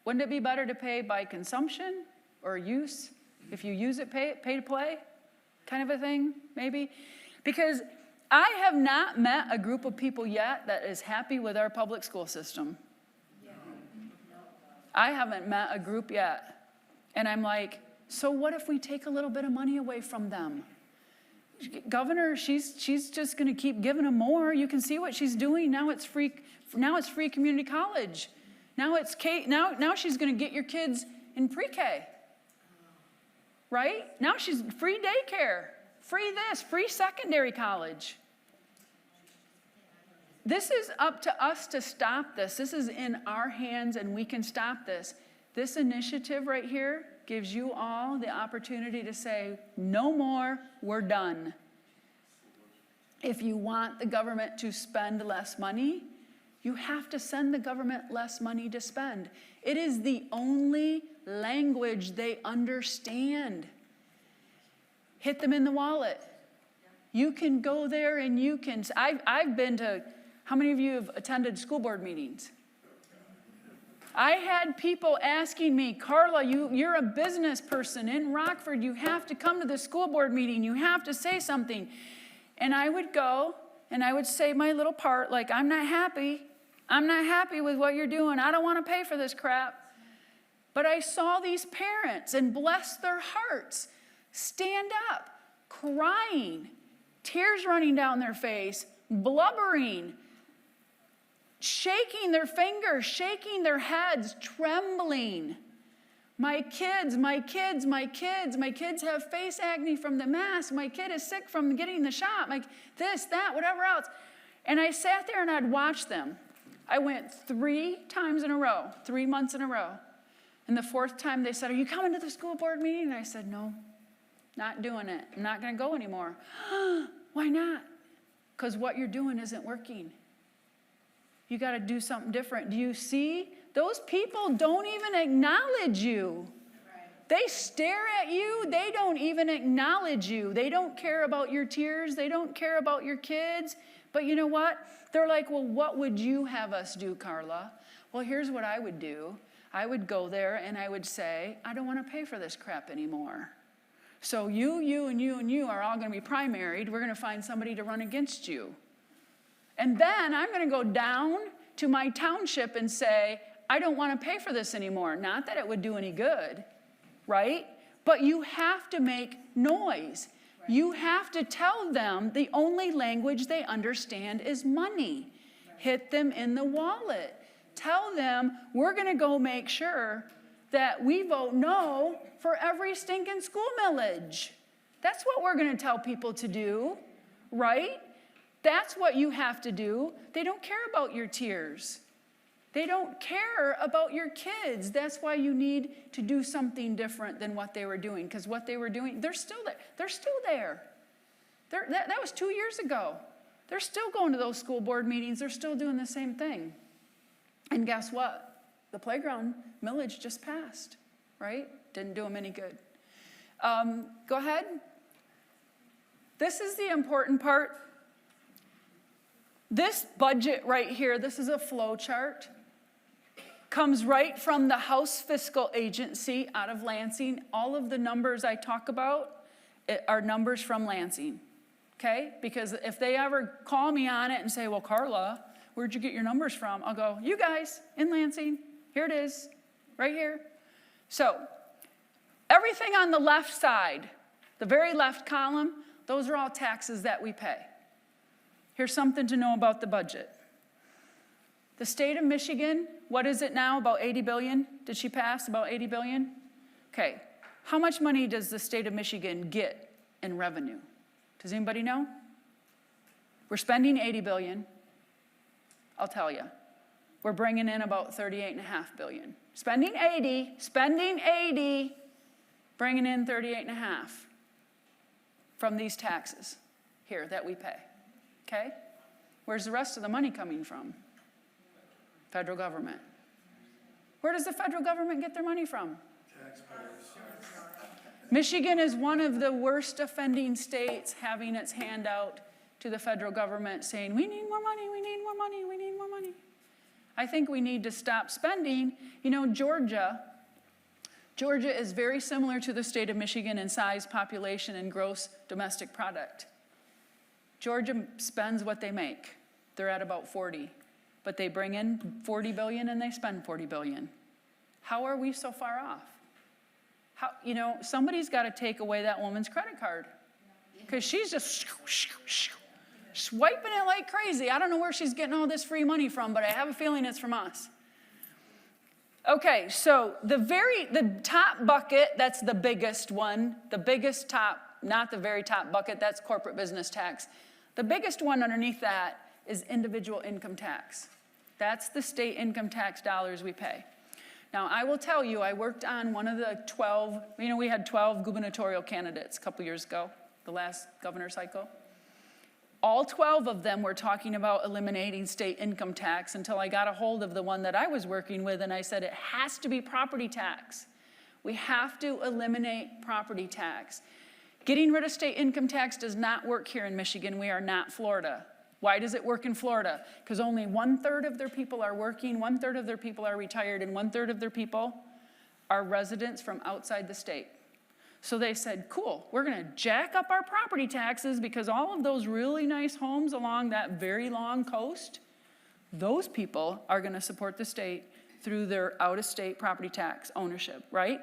Wouldn't it be better to pay by consumption or use? If you use it, pay to play kind of a thing, maybe? Because I have not met a group of people yet that is happy with our public school system. I haven't met a group yet. And I'm like, so what if we take a little bit of money away from them? Governor, she's just going to keep giving them more. You can see what she's doing. Now it's free community college. Now it's now she's going to get your kids in pre-K. Right? Now she's free daycare, free this, free secondary college. This is up to us to stop this. This is in our hands and we can stop this. This initiative right here gives you all the opportunity to say, no more, we're done. If you want the government to spend less money, you have to send the government less money to spend. It is the only language they understand. Hit them in the wallet. You can go there and you can, I've been to, how many of you have attended school board meetings? I had people asking me, Karla, you're a business person in Rockford. You have to come to the school board meeting. You have to say something. And I would go and I would say my little part, like, I'm not happy. I'm not happy with what you're doing. I don't want to pay for this crap. But I saw these parents, and bless their hearts, stand up, crying, tears running down their face, blubbering, shaking their fingers, shaking their heads, trembling. My kids have face acne from the mask. My kid is sick from getting the shot. This, that, whatever else. And I sat there and I'd watch them. I went 3 times in a row, 3 months in a row. And the 4th time they said, are you coming to the school board meeting? And I said, no, not doing it. I'm not going to go anymore. Why not? Because what you're doing isn't working. You got to do something different. Do you see? Those people don't even acknowledge you. They stare at you. They don't even acknowledge you. They don't care about your tears. They don't care about your kids. But you know what? They're like, well, what would you have us do, Karla? Well, here's what I would do. I would go there and I would say, I don't want to pay for this crap anymore. So you, and you are all going to be primaried. We're going to find somebody to run against you. And then I'm going to go down to my township and say, I don't want to pay for this anymore. Not that it would do any good, right? But you have to make noise. Right. You have to tell them the only language they understand is money. Right. Hit them in the wallet. Tell them we're going to go make sure that we vote no for every stinking school millage. That's what we're going to tell people to do, right? That's what you have to do. They don't care about your tears. They don't care about your kids. That's why you need to do something different than what they were doing. Because what they were doing, they're still there. They're still there. That was 2 years ago. They're still going to those school board meetings. They're still doing the same thing. And guess what? The playground millage just passed, right? Didn't do them any good. Go ahead. This is the important part. This budget right here, this is a flow chart, comes right from the House Fiscal Agency out of Lansing. All of the numbers I talk about are numbers from Lansing, okay? Because if they ever call me on it and say, well, Karla, where'd you get your numbers from? I'll go, you guys in Lansing, here it is, right here. So everything on the left side, the very left column, those are all taxes that we pay. Here's something to know about the budget. The state of Michigan, what is it now? About 80 billion? Did she pass about 80 billion? Okay. How much money does the state of Michigan get in revenue? Does anybody know? We're spending 80 billion. I'll tell you. We're bringing in about 38.5 billion. Spending 80, bringing in 38.5 from these taxes here that we pay. Okay? Where's the rest of the money coming from? Federal government. Where does the federal government get their money from? Taxpayers. Michigan is one of the worst offending states, having its hand out to the federal government saying, we need more money, we need more money, we need more money. I think we need to stop spending. You know, Georgia is very similar to the state of Michigan in size, population, and gross domestic product. Georgia spends what they make. They're at about 40. But they bring in 40 billion and they spend 40 billion. How are we so far off? How, you know, somebody's got to take away that woman's credit card. Because she's just swiping it like crazy. I don't know where she's getting all this free money from, but I have a feeling it's from us. Okay, so the top bucket, that's the biggest one. The biggest top, not the very top bucket, that's corporate business tax. The biggest one underneath that is individual income tax. That's the state income tax dollars we pay. Now, I will tell you, I worked on one of the 12, you know, we had 12 gubernatorial candidates a couple years ago, the last governor cycle. All 12 of them were talking about eliminating state income tax until I got a hold of the one that I was working with, and I said, it has to be property tax. We have to eliminate property tax. Getting rid of state income tax does not work here in Michigan. We are not Florida. Why does it work in Florida? Because only 1/3 of their people are working, 1/3 of their people are retired, and 1/3 of their people are residents from outside the state. So they said, cool, we're going to jack up our property taxes because all of those really nice homes along that very long coast, those people are going to support the state through their out-of-state property tax ownership, right?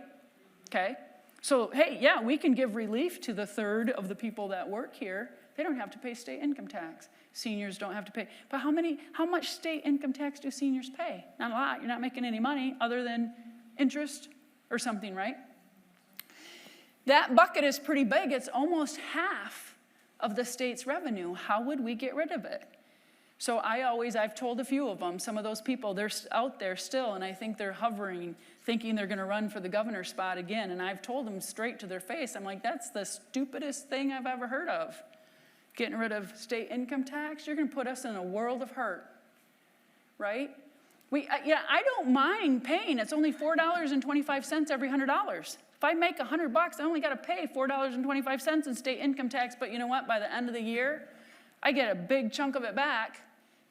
Okay? So, hey, yeah, we can give relief to the 1/3 of the people that work here. They don't have to pay state income tax. Seniors don't have to pay. But how much state income tax do seniors pay? Not a lot. You're not making any money other than interest or something, right? That bucket is pretty big. It's almost half of the state's revenue. How would we get rid of it? So I've told a few of them, some of those people, they're out there still, and I think they're hovering, thinking they're going to run for the governor's spot again. And I've told them straight to their face, I'm like, that's the stupidest thing I've ever heard of. Getting rid of state income tax, you're going to put us in a world of hurt, right? I don't mind paying. It's only $4.25 every $100. If I make $100, I only got to pay $4.25 in state income tax. But you know what? By the end of the year, I get a big chunk of it back.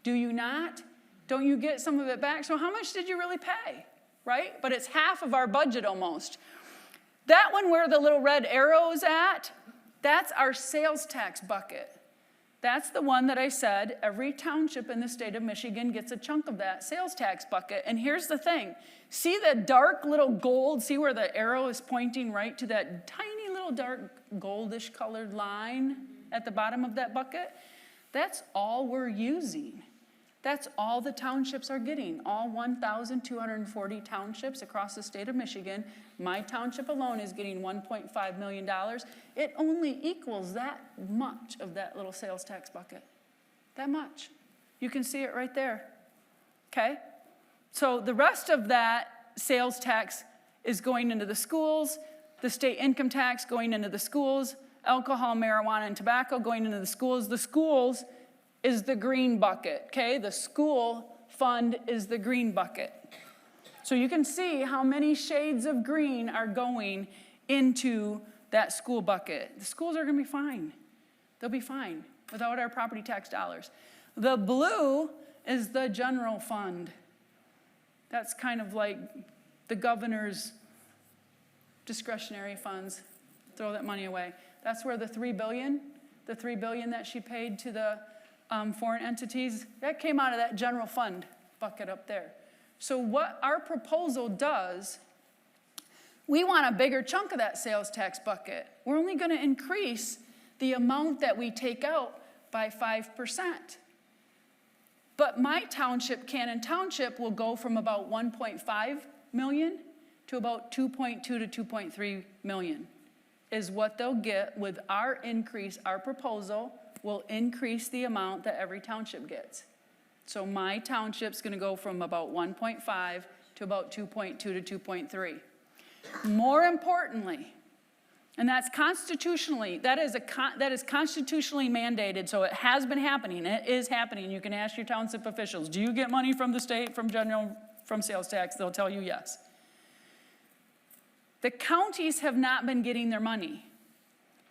Do you not? Don't you get some of it back? So how much did you really pay, right? But it's half of our budget almost. That one where the little red arrow is at, that's our sales tax bucket. That's the one that I said every township in the state of Michigan gets a chunk of that sales tax bucket. And here's the thing. See the dark little gold? See where the arrow is pointing right to that tiny little dark goldish colored line at the bottom of that bucket? That's all we're using. That's all the townships are getting. All 1,240 townships across the state of Michigan. My township alone is getting $1.5 million. It only equals that much of that little sales tax bucket. That much. You can see it right there. Okay? So the rest of that sales tax is going into the schools, the state income tax going into the schools, alcohol, marijuana, and tobacco going into the schools. The schools is the green bucket, okay? The school fund is the green bucket. So you can see how many shades of green are going into that school bucket. The schools are going to be fine. They'll be fine without our property tax dollars. The blue is the general fund. That's kind of like the governor's discretionary funds. Throw that money away. That's where the $3 billion that she paid to the foreign entities, that came out of that general fund bucket up there. So what our proposal does, we want a bigger chunk of that sales tax bucket. We're only going to increase the amount that we take out by 5%. But my township, Cannon Township, will go from about 1.5 million to about 2.2 to 2.3 million is what they'll get with our increase. Our proposal will increase the amount that every township gets. So my township's going to go from about 1.5 to about 2.2 to 2.3. More importantly, and that's constitutionally, that is constitutionally mandated, so it has been happening. It is happening. You can ask your township officials, do you get money from the state, from from sales tax, they'll tell you yes. The counties have not been getting their money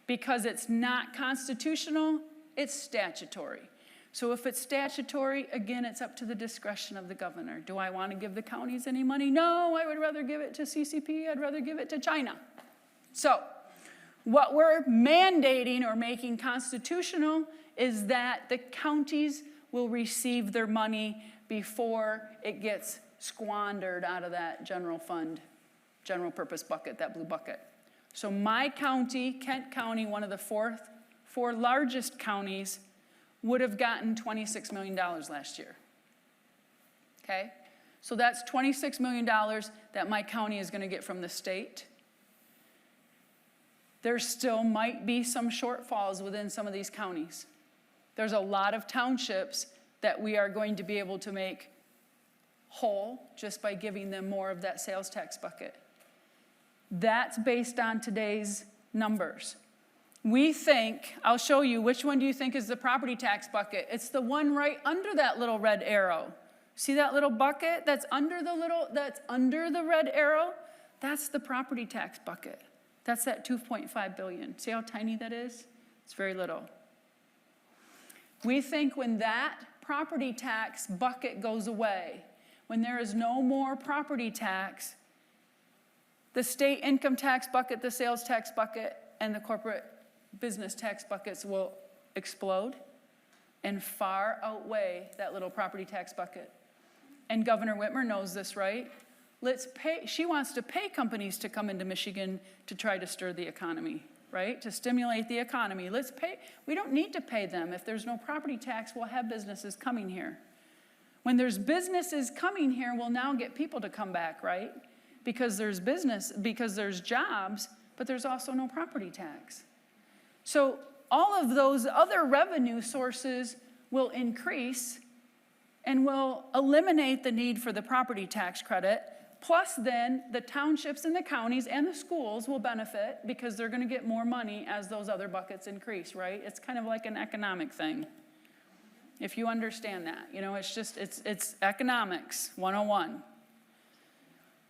because it's not constitutional, it's statutory. So if it's statutory, again, it's up to the discretion of the governor. Do I want to give the counties any money? No, I would rather give it to CCP. I'd rather give it to China. So what we're mandating or making constitutional is that the counties will receive their money before it gets squandered out of that general fund, general purpose bucket, that blue bucket. So my county, Kent County, one of the four largest counties, would have gotten $26 million last year. Okay? So that's $26 million that my county is going to get from the state. There still might be some shortfalls within some of these counties. There's a lot of townships that we are going to be able to make whole just by giving them more of that sales tax bucket. That's based on today's numbers. We think, I'll show you, which one do you think is the property tax bucket? It's the one right under that little red arrow. See that little bucket that's under the red arrow? That's the property tax bucket. That's that $2.5 billion. See how tiny that is? It's very little. We think when that property tax bucket goes away, when there is no more property tax, the state income tax bucket, the sales tax bucket, and the corporate business tax buckets will explode and far outweigh that little property tax bucket. And Governor Whitmer knows this, right? She wants to pay companies to come into Michigan to try to stir the economy, right? To stimulate the economy. We don't need to pay them. If there's no property tax, we'll have businesses coming here. When there's businesses coming here, we'll now get people to come back, right? Because there's business, because there's jobs, but there's also no property tax. So all of those other revenue sources will increase and will eliminate the need for the property tax credit. Plus then the townships and the counties and the schools will benefit because they're going to get more money as those other buckets increase, right? It's kind of like an economic thing. If you understand that, it's economics 101.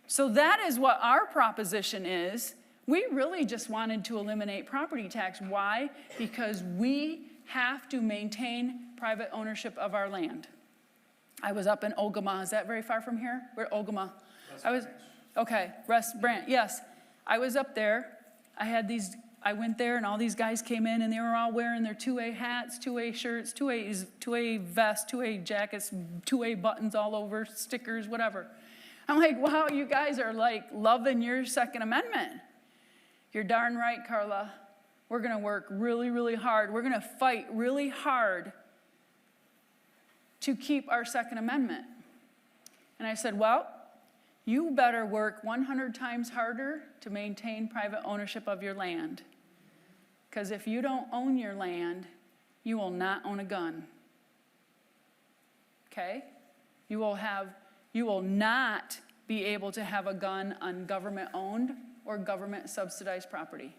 So that is what our proposition is. We really just wanted to eliminate property tax. Why? Because we have to maintain private ownership of our land. I was up in Ogama. Is that very far from here? We're at Ogama. West Branch. Yes. I was up there. I went there and all these guys came in and they were all wearing their 2A hats, 2A shirts, 2A vests, 2A jackets, 2A buttons all over, stickers, whatever. I'm like, wow, you guys are like loving your Second Amendment. You're darn right, Karla. We're going to work really, really hard. We're going to fight really hard to keep our Second Amendment. And I said, well, you better work 100 times harder to maintain private ownership of your land. Because if you don't own your land, you will not own a gun. Okay? You will not be able to have a gun on government-owned or government-subsidized property.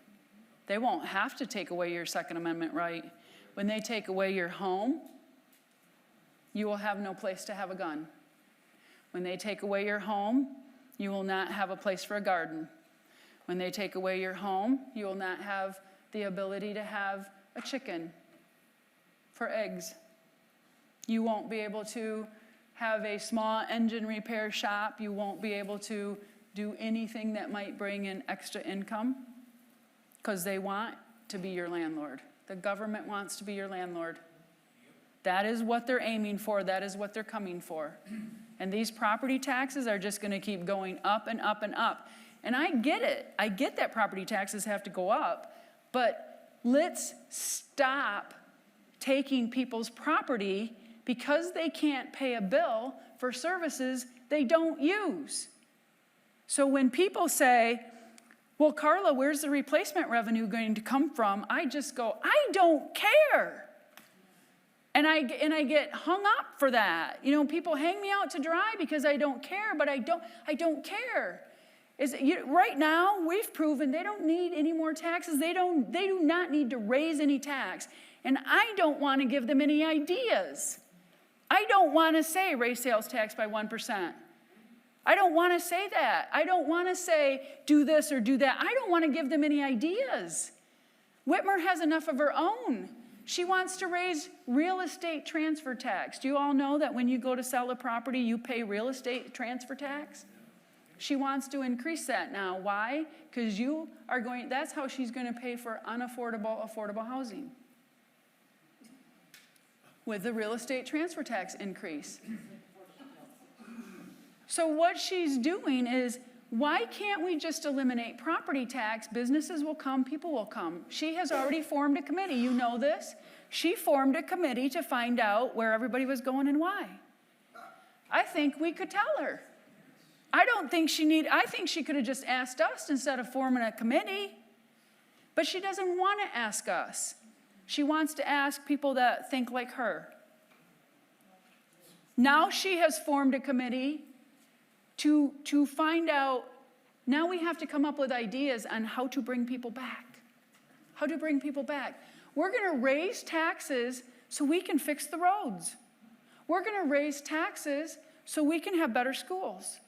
They won't have to take away your Second Amendment right. When they take away your home, you will have no place to have a gun. When they take away your home, you will not have a place for a garden. When they take away your home, you will not have the ability to have a chicken for eggs. You won't be able to have a small engine repair shop. You won't be able to do anything that might bring in extra income because they want to be your landlord. The government wants to be your landlord. That is what they're aiming for. That is what they're coming for. And these property taxes are just going to keep going up and up and up. And I get it. I get that property taxes have to go up. But let's stop taking people's property because they can't pay a bill for services they don't use. So when people say, well, Karla, where's the replacement revenue going to come from? I just go, I don't care. And I get hung up for that. People hang me out to dry because I don't care, but I don't care. Right now, we've proven they don't need any more taxes. They do not need to raise any tax. And I don't want to give them any ideas. I don't want to say raise sales tax by 1%. I don't want to say that. I don't want to say do this or do that. I don't want to give them any ideas. Whitmer has enough of her own. She wants to raise real estate transfer tax. Do you all know that when you go to sell a property, you pay real estate transfer tax? She wants to increase that now. Why? Because that's how she's going to pay for affordable housing. With the real estate transfer tax increase. So what she's doing is, why can't we just eliminate property tax? Businesses will come, people will come. She has already formed a committee. You know this. She formed a committee to find out where everybody was going and why. I think we could tell her. I think she could have just asked us instead of forming a committee. But she doesn't want to ask us. She wants to ask people that think like her. Now she has formed a committee to find out. Now we have to come up with ideas on how to bring people back. How to bring people back. We're going to raise taxes so we can fix the roads. We're going to raise taxes so we can have better schools.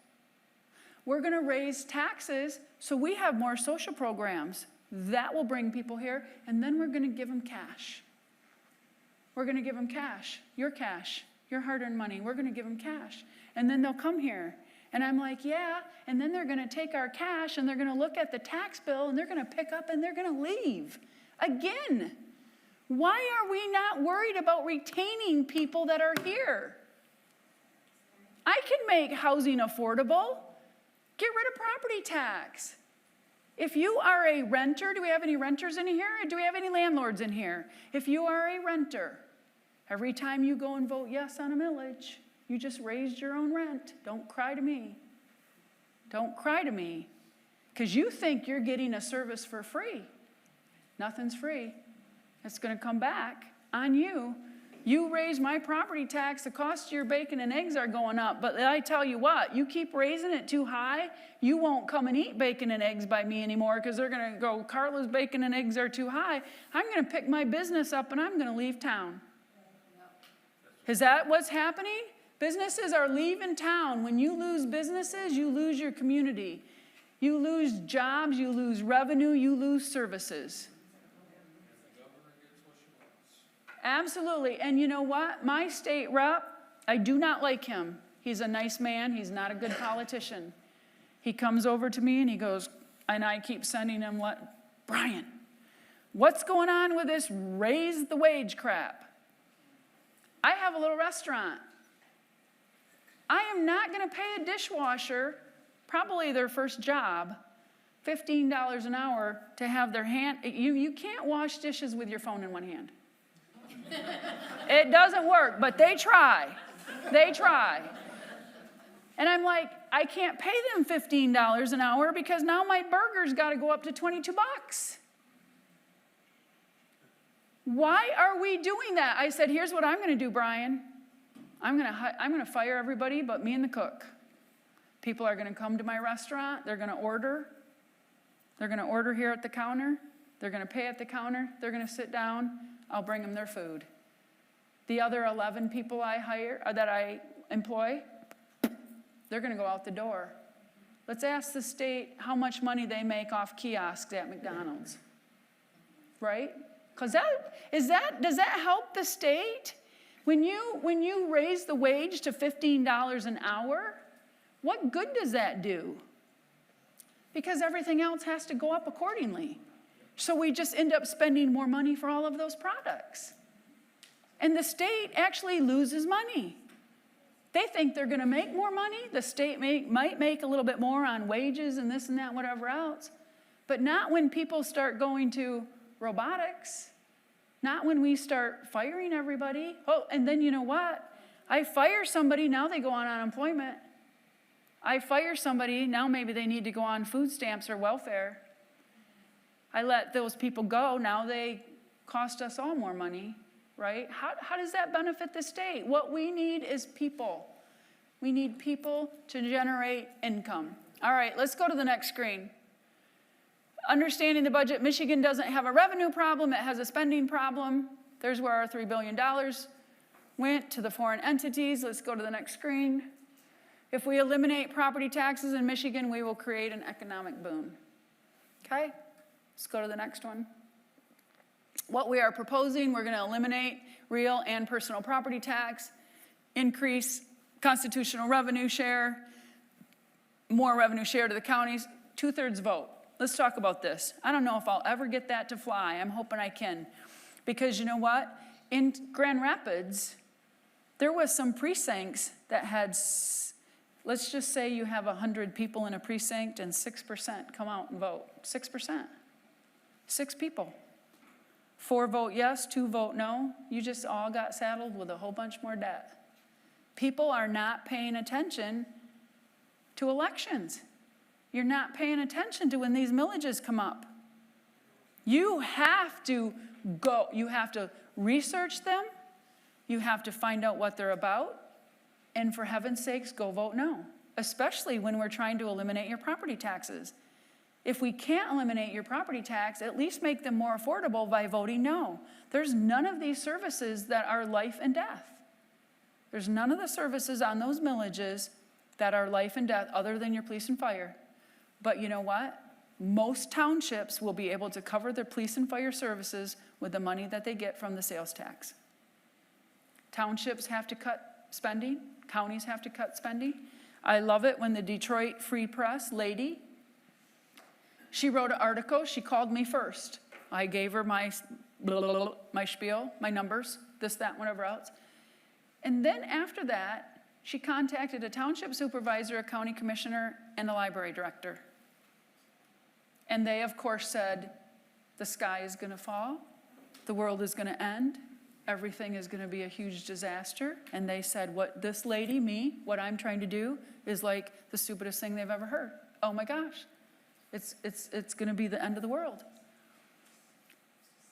We're going to raise taxes so we have more social programs. That will bring people here, and then we're going to give them cash. We're going to give them cash, your hard-earned money. We're going to give them cash, and then they'll come here. And I'm like, yeah, and then they're going to take our cash, and they're going to look at the tax bill, and they're going to pick up, and they're going to leave. Again, why are we not worried about retaining people that are here? I can make housing affordable. Get rid of property tax. If you are a renter, do we have any renters in here? Or do we have any landlords in here? If you are a renter, every time you go and vote yes on a millage, you just raised your own rent. Don't cry to me. Don't cry to me. Because you think you're getting a service for free. Nothing's free. It's going to come back on you. You raise my property tax, the cost of your bacon and eggs are going up. But I tell you what, you keep raising it too high, you won't come and eat bacon and eggs by me anymore because they're going to go, Karla's bacon and eggs are too high. I'm going to pick my business up and I'm going to leave town. Is that what's happening? Businesses are leaving town. When you lose businesses, you lose your community. You lose jobs, you lose revenue, you lose services. Absolutely. And you know what? My state rep, I do not like him. He's a nice man. He's not a good politician. He comes over to me and he goes, and I keep sending him, Brian, what's going on with this raise the wage crap? I have a little restaurant. I am not going to pay a dishwasher, probably their first job, $15 an hour to have their hand. You can't wash dishes with your phone in one hand. It doesn't work, but they try. They try. And I'm like, I can't pay them $15 an hour because now my burger's got to go up to $22. Why are we doing that? I said, here's what I'm going to do, Brian. I'm going to fire everybody but me and the cook. People are going to come to my restaurant. They're going to order. They're going to order here at the counter. They're going to pay at the counter. They're going to sit down. I'll bring them their food. The other 11 people that I employ, they're going to go out the door. Let's ask the state how much money they make off kiosks at McDonald's. Right? Because does that help the state? When you raise the wage to $15 an hour, what good does that do? Because everything else has to go up accordingly. So we just end up spending more money for all of those products. And the state actually loses money. They think they're going to make more money. The state might make a little bit more on wages and this and that, whatever else. But not when people start going to robotics. Not when we start firing everybody. Oh, and then you know what? I fire somebody, now they go on unemployment. I fire somebody, now maybe they need to go on food stamps or welfare. I let those people go, now they cost us all more money, right? How does that benefit the state? What we need is people. We need people to generate income. All right, let's go to the next screen. Understanding the budget, Michigan doesn't have a revenue problem, it has a spending problem. There's where our $3 billion went to the foreign entities. Let's go to the next screen. If we eliminate property taxes in Michigan, we will create an economic boom. Okay? Let's go to the next one. What we are proposing, we're going to eliminate real and personal property tax, increase constitutional revenue share, more revenue share to the counties, 2/3 vote. Let's talk about this. I don't know if I'll ever get that to fly. I'm hoping I can. Because you know what? In Grand Rapids, there was some precincts that had, let's just say you have 100 people in a precinct and 6% come out and vote. 6%. 6 people. 4 vote yes, 2 vote no. You just all got saddled with a whole bunch more debt. People are not paying attention to elections. You're not paying attention to when these millages come up. You have to go, you have to research them. You have to find out what they're about. And for heaven's sakes, go vote no, especially when we're trying to eliminate your property taxes. If we can't eliminate your property tax, at least make them more affordable by voting no. There's none of these services that are life and death. There's none of the services on those millages that are life and death other than your police and fire. But you know what? Most townships will be able to cover their police and fire services with the money that they get from the sales tax. Townships have to cut spending. Counties have to cut spending. I love it when the Detroit Free Press lady, she wrote an article. She called me first. I gave her my spiel, my numbers, this, that, whatever else. And then after that, she contacted a township supervisor, a county commissioner, and a library director. And they, of course, said, the sky is going to fall. The world is going to end. Everything is going to be a huge disaster. And they said, what this lady, me, what I'm trying to do is like the stupidest thing they've ever heard. Oh my gosh. It's going to be the end of the world.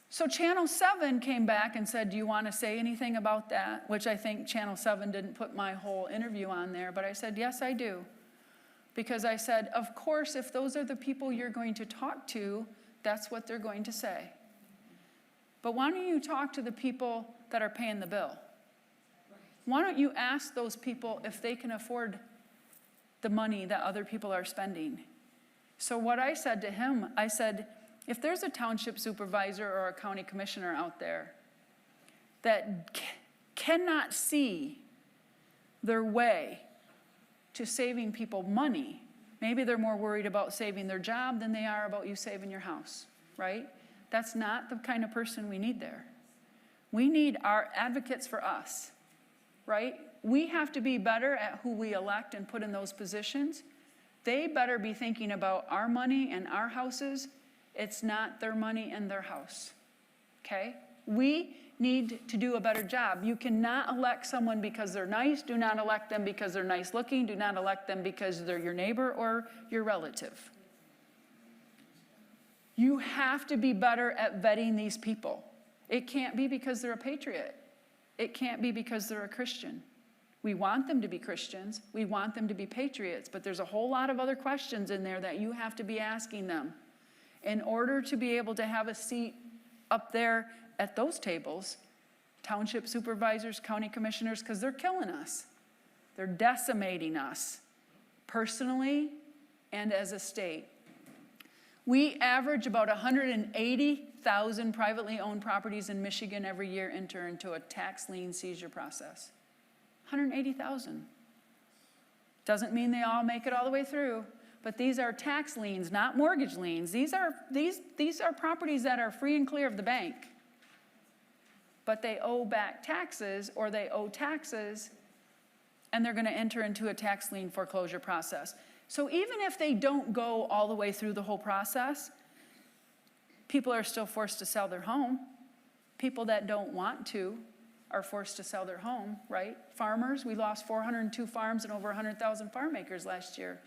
So Channel 7 came back and said, do you want to say anything about that? Which I think Channel 7 didn't put my whole interview on there, but I said, yes, I do. Because I said, of course, if those are the people you're going to talk to, that's what they're going to say. But why don't you talk to the people that are paying the bill? Why don't you ask those people if they can afford the money that other people are spending? So what I said to him, I said, if there's a township supervisor or a county commissioner out there that cannot see their way to saving people money, maybe they're more worried about saving their job than they are about you saving your house, right? That's not the kind of person we need there. We need our advocates for us, right? We have to be better at who we elect and put in those positions. They better be thinking about our money and our houses. It's not their money and their house, okay? We need to do a better job. You cannot elect someone because they're nice. Do not elect them because they're nice looking. Do not elect them because they're your neighbor or your relative. You have to be better at vetting these people. It can't be because they're a patriot. It can't be because they're a Christian. We want them to be Christians. We want them to be patriots. But there's a whole lot of other questions in there that you have to be asking them in order to be able to have a seat up there at those tables, township supervisors, county commissioners, because they're killing us. They're decimating us personally and as a state. We average about 180,000 privately owned properties in Michigan every year enter into a tax lien seizure process. 180,000. Doesn't mean they all make it all the way through, but these are tax liens, not mortgage liens. These are properties that are free and clear of the bank, but they owe back taxes or they owe taxes, and they're going to enter into a tax lien foreclosure process. So even if they don't go all the way through the whole process, people are still forced to sell their home. People that don't want to are forced to sell their home, right? Farmers, we lost 402 farms and over 100,000 farm acres last year.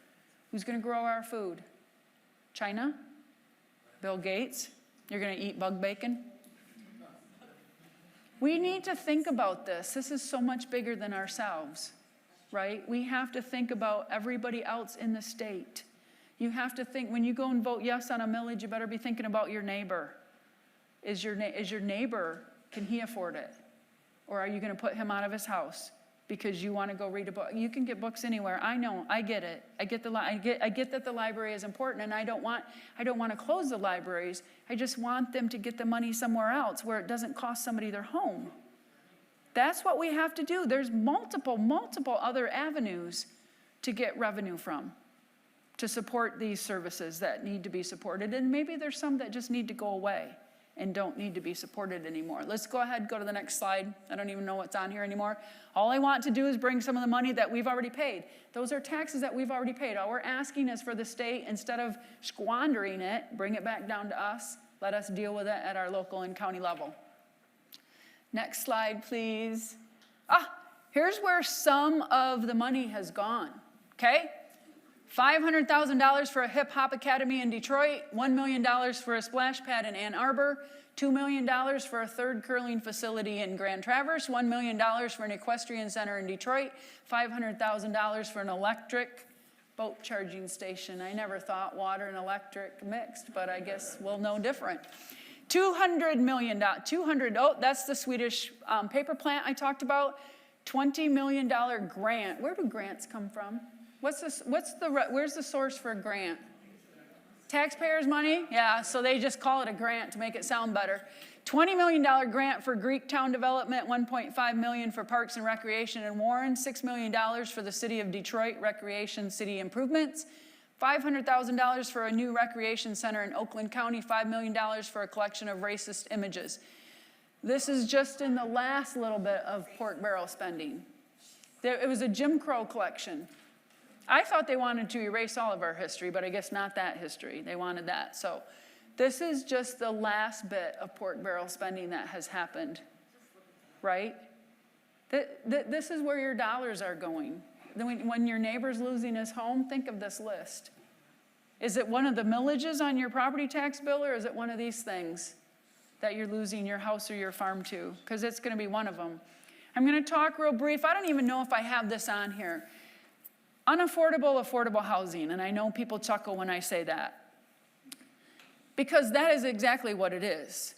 Who's going to grow our food? China? Bill Gates? You're going to eat bug bacon? We need to think about this. This is so much bigger than ourselves, right? We have to think about everybody else in the state. You have to think, when you go and vote yes on a millage, you better be thinking about your neighbor. Is your neighbor, can he afford it? Or are you going to put him out of his house because you want to go read a book. You can get books anywhere. I know, I get it. I get that the library is important, and I don't want to close the libraries. I just want them to get the money somewhere else where it doesn't cost somebody their home. That's what we have to do. There's multiple other avenues to get revenue from, to support these services that need to be supported. And maybe there's some that just need to go away and don't need to be supported anymore. Let's go ahead, go to the next slide. I don't even know what's on here anymore. All I want to do is bring some of the money that we've already paid. Those are taxes that we've already paid. All we're asking is for the state, instead of squandering it, bring it back down to us. Let us deal with it at our local and county level. Next slide, please. Here's where some of the money has gone, okay? $500,000 for a hip hop academy in Detroit, $1 million for a splash pad in Ann Arbor, $2 million for a third curling facility in Grand Traverse, $1 million for an equestrian center in Detroit, $500,000 for an electric boat charging station. I never thought water and electric mixed, but I guess we'll know different. $200 million, that's the Swedish paper plant I talked about. $20 million grant. Where do grants come from? Where's the source for a grant? Taxpayers' money? Yeah, so they just call it a grant to make it sound better. $20 million grant for Greektown development, $1.5 million for Parks and Recreation in Warren, $6 million for the City of Detroit Recreation City Improvements, $500,000 for a new recreation center in Oakland County, $5 million for a collection of racist images. This is just in the last little bit of pork barrel spending. It was a Jim Crow collection. I thought they wanted to erase all of our history, but I guess not that history. They wanted that. So this is just the last bit of pork barrel spending that has happened, right? This is where your dollars are going. When your neighbor's losing his home, think of this list. Is it one of the millages on your property tax bill, or is it one of these things that you're losing your house or your farm to? Because it's going to be one of them. I'm going to talk real brief. I don't even know if I have this on here. Affordable housing, and I know people chuckle when I say that, because that is exactly what it is.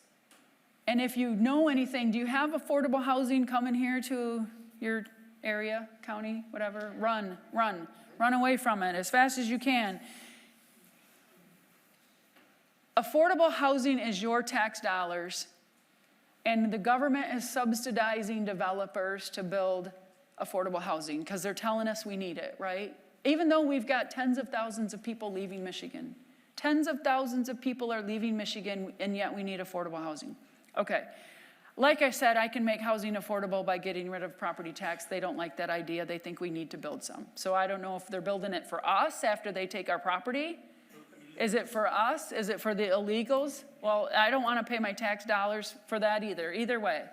And if you know anything, do you have affordable housing coming here to your area, county, whatever? Run away from it as fast as you can. Affordable housing is your tax dollars, and the government is subsidizing developers to build affordable housing because they're telling us we need it, right? Even though we've got tens of thousands of people leaving Michigan. Tens of thousands of people are leaving Michigan, and yet we need affordable housing. Okay. Like I said, I can make housing affordable by getting rid of property tax. They don't like that idea. They think we need to build some. So I don't know if they're building it for us after they take our property. Is it for us? Is it for the illegals? Well, I don't want to pay my tax dollars for that either. Either way.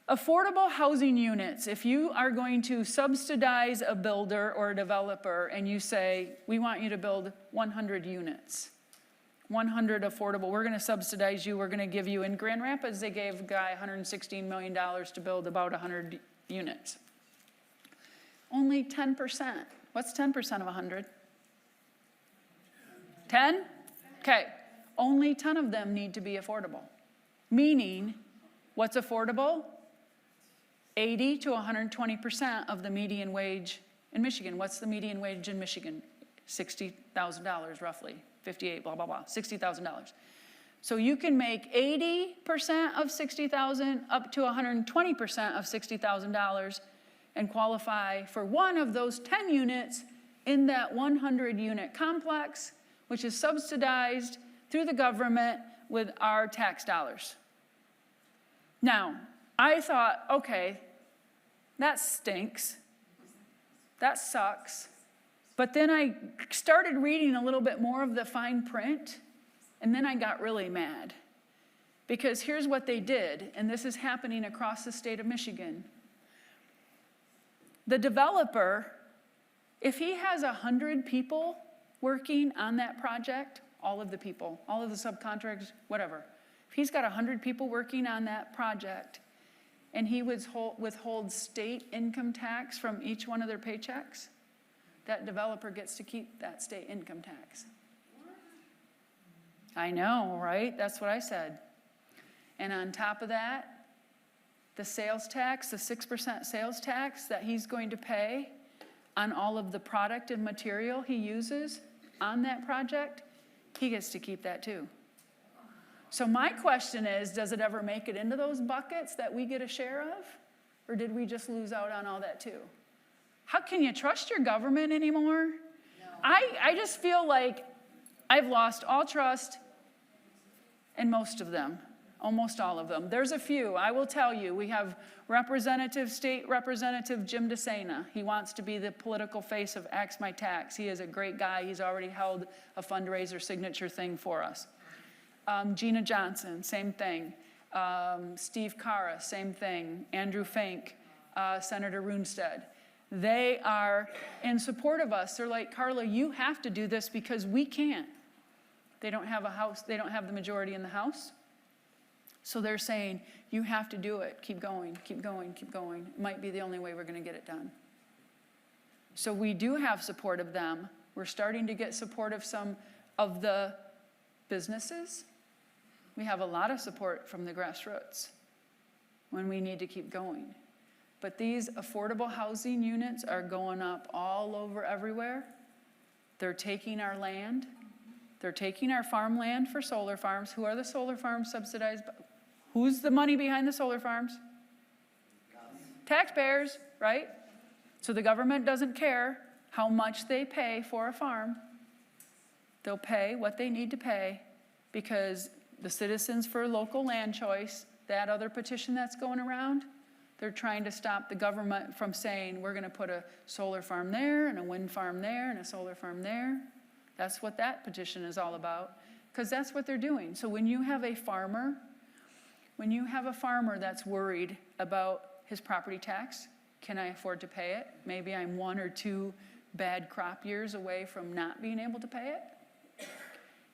Affordable housing units, if you are going to subsidize a builder or a developer and you say, we want you to build 100 units, 100 affordable, we're going to subsidize you, we're going to give you, in Grand Rapids, they gave a guy $116 million to build about 100 units. Only 10%. What's 10% of 100? 10? Okay. Only 10 of them need to be affordable. Meaning, what's affordable? 80 to 120% of the median wage in Michigan. What's the median wage in Michigan? $60,000 roughly. 58, blah, blah, blah. $60,000. So you can make 80% of $60,000 up to 120% of $60,000 and qualify for one of those 10 units in that 100 unit complex, which is subsidized through the government with our tax dollars. Now, I thought, okay, that stinks. That sucks. But then I started reading a little bit more of the fine print, and then I got really mad. Because here's what they did, and this is happening across the state of Michigan. The developer, if he has 100 people working on that project, all of the people, all of the subcontractors, whatever, if he's got 100 people working on that project, and he withholds state income tax from each one of their paychecks, that developer gets to keep that state income tax. I know, right? That's what I said. And on top of that, the sales tax, the 6% sales tax that he's going to pay on all of the product and material he uses on that project, he gets to keep that too. So my question is, does it ever make it into those buckets that we get a share of? Or did we just lose out on all that too? How can you trust your government anymore? No. I just feel like I've lost all trust in most of them, almost all of them. There's a few, I will tell you. We have State Representative Jim DeSena. He wants to be the political face of AxMiTax. He is a great guy. He's already held a fundraiser signature thing for us. Gina Johnson, same thing. Steve Carra, same thing. Andrew Fink, Senator Runestad. They are in support of us. They're like, Karla, you have to do this because we can't. They don't have a house. They don't have the majority in the House. So they're saying, you have to do it. Keep going, keep going, keep going. It might be the only way we're going to get it done. So we do have support of them. We're starting to get support of some of the businesses. We have a lot of support from the grassroots when we need to keep going. But these affordable housing units are going up all over everywhere. They're taking our land. They're taking our farmland for solar farms. Who are the solar farms subsidized by? Who's the money behind the solar farms? Taxpayers, right? So the government doesn't care how much they pay for a farm. They'll pay what they need to pay because the Citizens for Local Land Choice, that other petition that's going around, they're trying to stop the government from saying, we're going to put a solar farm there and a wind farm there and a solar farm there. That's what that petition is all about, because that's what they're doing. So when you have a farmer that's worried about his property tax, can I afford to pay it? Maybe I'm 1 or 2 bad crop years away from not being able to pay it.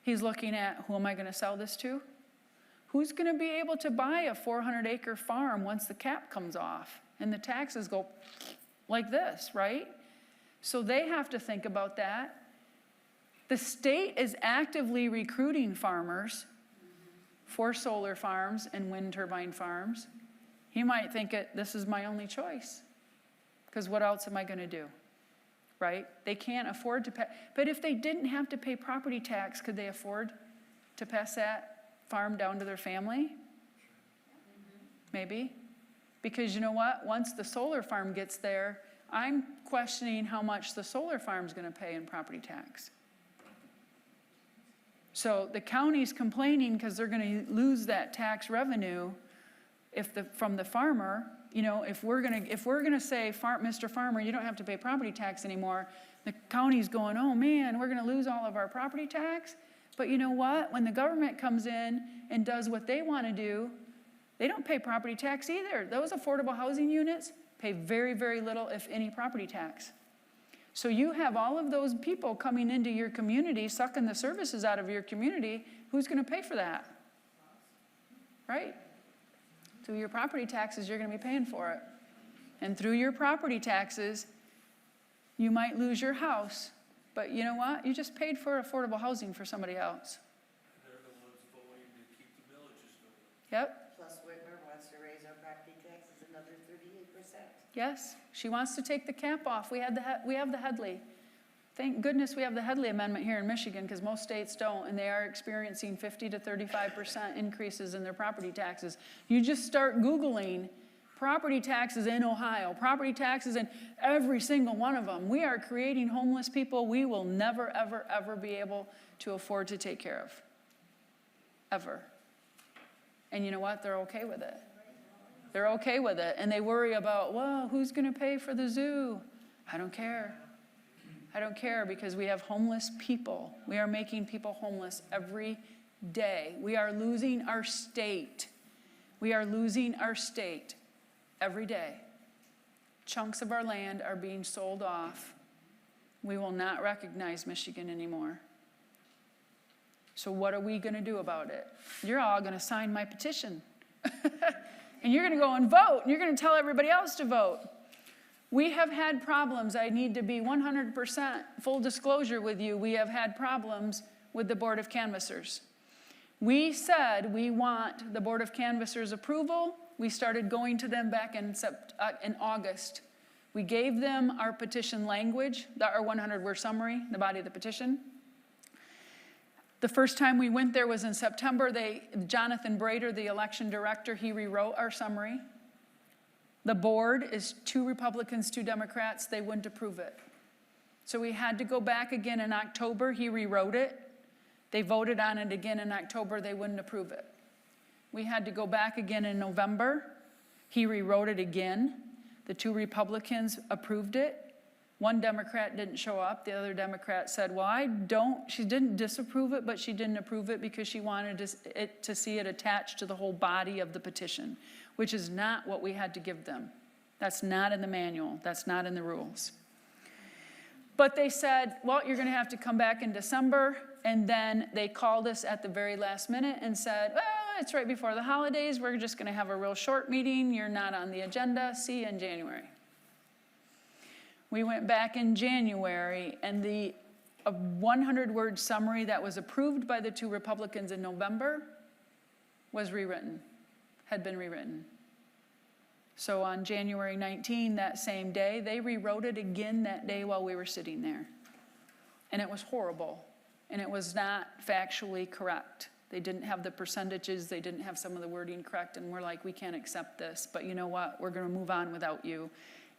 He's looking at, who am I going to sell this to? Who's going to be able to buy a 400-acre farm once the cap comes off and the taxes go like this, right? So they have to think about that. The state is actively recruiting farmers for solar farms and wind turbine farms. He might think this is my only choice, because what else am I going to do, right? They can't afford to pay. But if they didn't have to pay property tax, could they afford to pass that farm down to their family? Maybe. Because you know what? Once the solar farm gets there, I'm questioning how much the solar farm's going to pay in property tax. So the county's complaining because they're going to lose that tax revenue from the farmer. You know, if we're going to say, Mr. Farmer, you don't have to pay property tax anymore, the county's going, oh man, we're going to lose all of our property tax. But you know what? When the government comes in and does what they want to do, they don't pay property tax either. Those affordable housing units pay very, very little, if any, property tax. So you have all of those people coming into your community, sucking the services out of your community. Who's going to pay for that? Right? Through your property taxes, you're going to be paying for it. And through your property taxes, you might lose your house. But you know what? You just paid for affordable housing for somebody else. They're the ones voting to keep the villages going. Yep. Plus Whitmer wants to raise our property taxes another 38%. Yes. She wants to take the cap off. We have the Headley. Thank goodness we have the Headley Amendment here in Michigan, because most states don't, and they are experiencing 50 to 35% increases in their property taxes. You just start Googling property taxes in Ohio, property taxes in every single one of them. We are creating homeless people we will never, ever, ever be able to afford to take care of. Ever. And you know what? They're okay with it. They're okay with it. And they worry about, well, who's going to pay for the zoo? I don't care. I don't care, because we have homeless people. We are making people homeless every day. We are losing our state. We are losing our state every day. Chunks of our land are being sold off. We will not recognize Michigan anymore. So what are we going to do about it? You're all going to sign my petition. And you're going to go and vote. And you're going to tell everybody else to vote. We have had problems. I need to be 100% full disclosure with you. We have had problems with the Board of Canvassers. We said we want the Board of Canvassers' approval We started going to them back in August. We gave them our petition language, our 100-word summary, the body of the petition. The first time we went there was in September. Jonathan Brader, the election director, he rewrote our summary. The board is 2 Republicans, 2 Democrats. They wouldn't approve it. So we had to go back again in October. He rewrote it. They voted on it again in October. They wouldn't approve it. We had to go back again in November. He rewrote it again. The 2 Republicans approved it. 1 Democrat didn't show up. The other Democrat said, well, she didn't disapprove it, but she didn't approve it because she wanted to see it attached to the whole body of the petition, which is not what we had to give them. That's not in the manual. That's not in the rules. But they said, well, you're going to have to come back in December. And then they called us at the very last minute and said, well, it's right before the holidays. We're just going to have a real short meeting. You're not on the agenda. See you in January. We went back in January, and the 100-word summary that was approved by the 2 Republicans in November was rewritten, had been rewritten. So on January 19, that same day, they rewrote it again that day while we were sitting there. And it was horrible, and it was not factually correct. They didn't have the percentages, they didn't have some of the wording correct, and we're like, we can't accept this, but you know what? We're going to move on without you.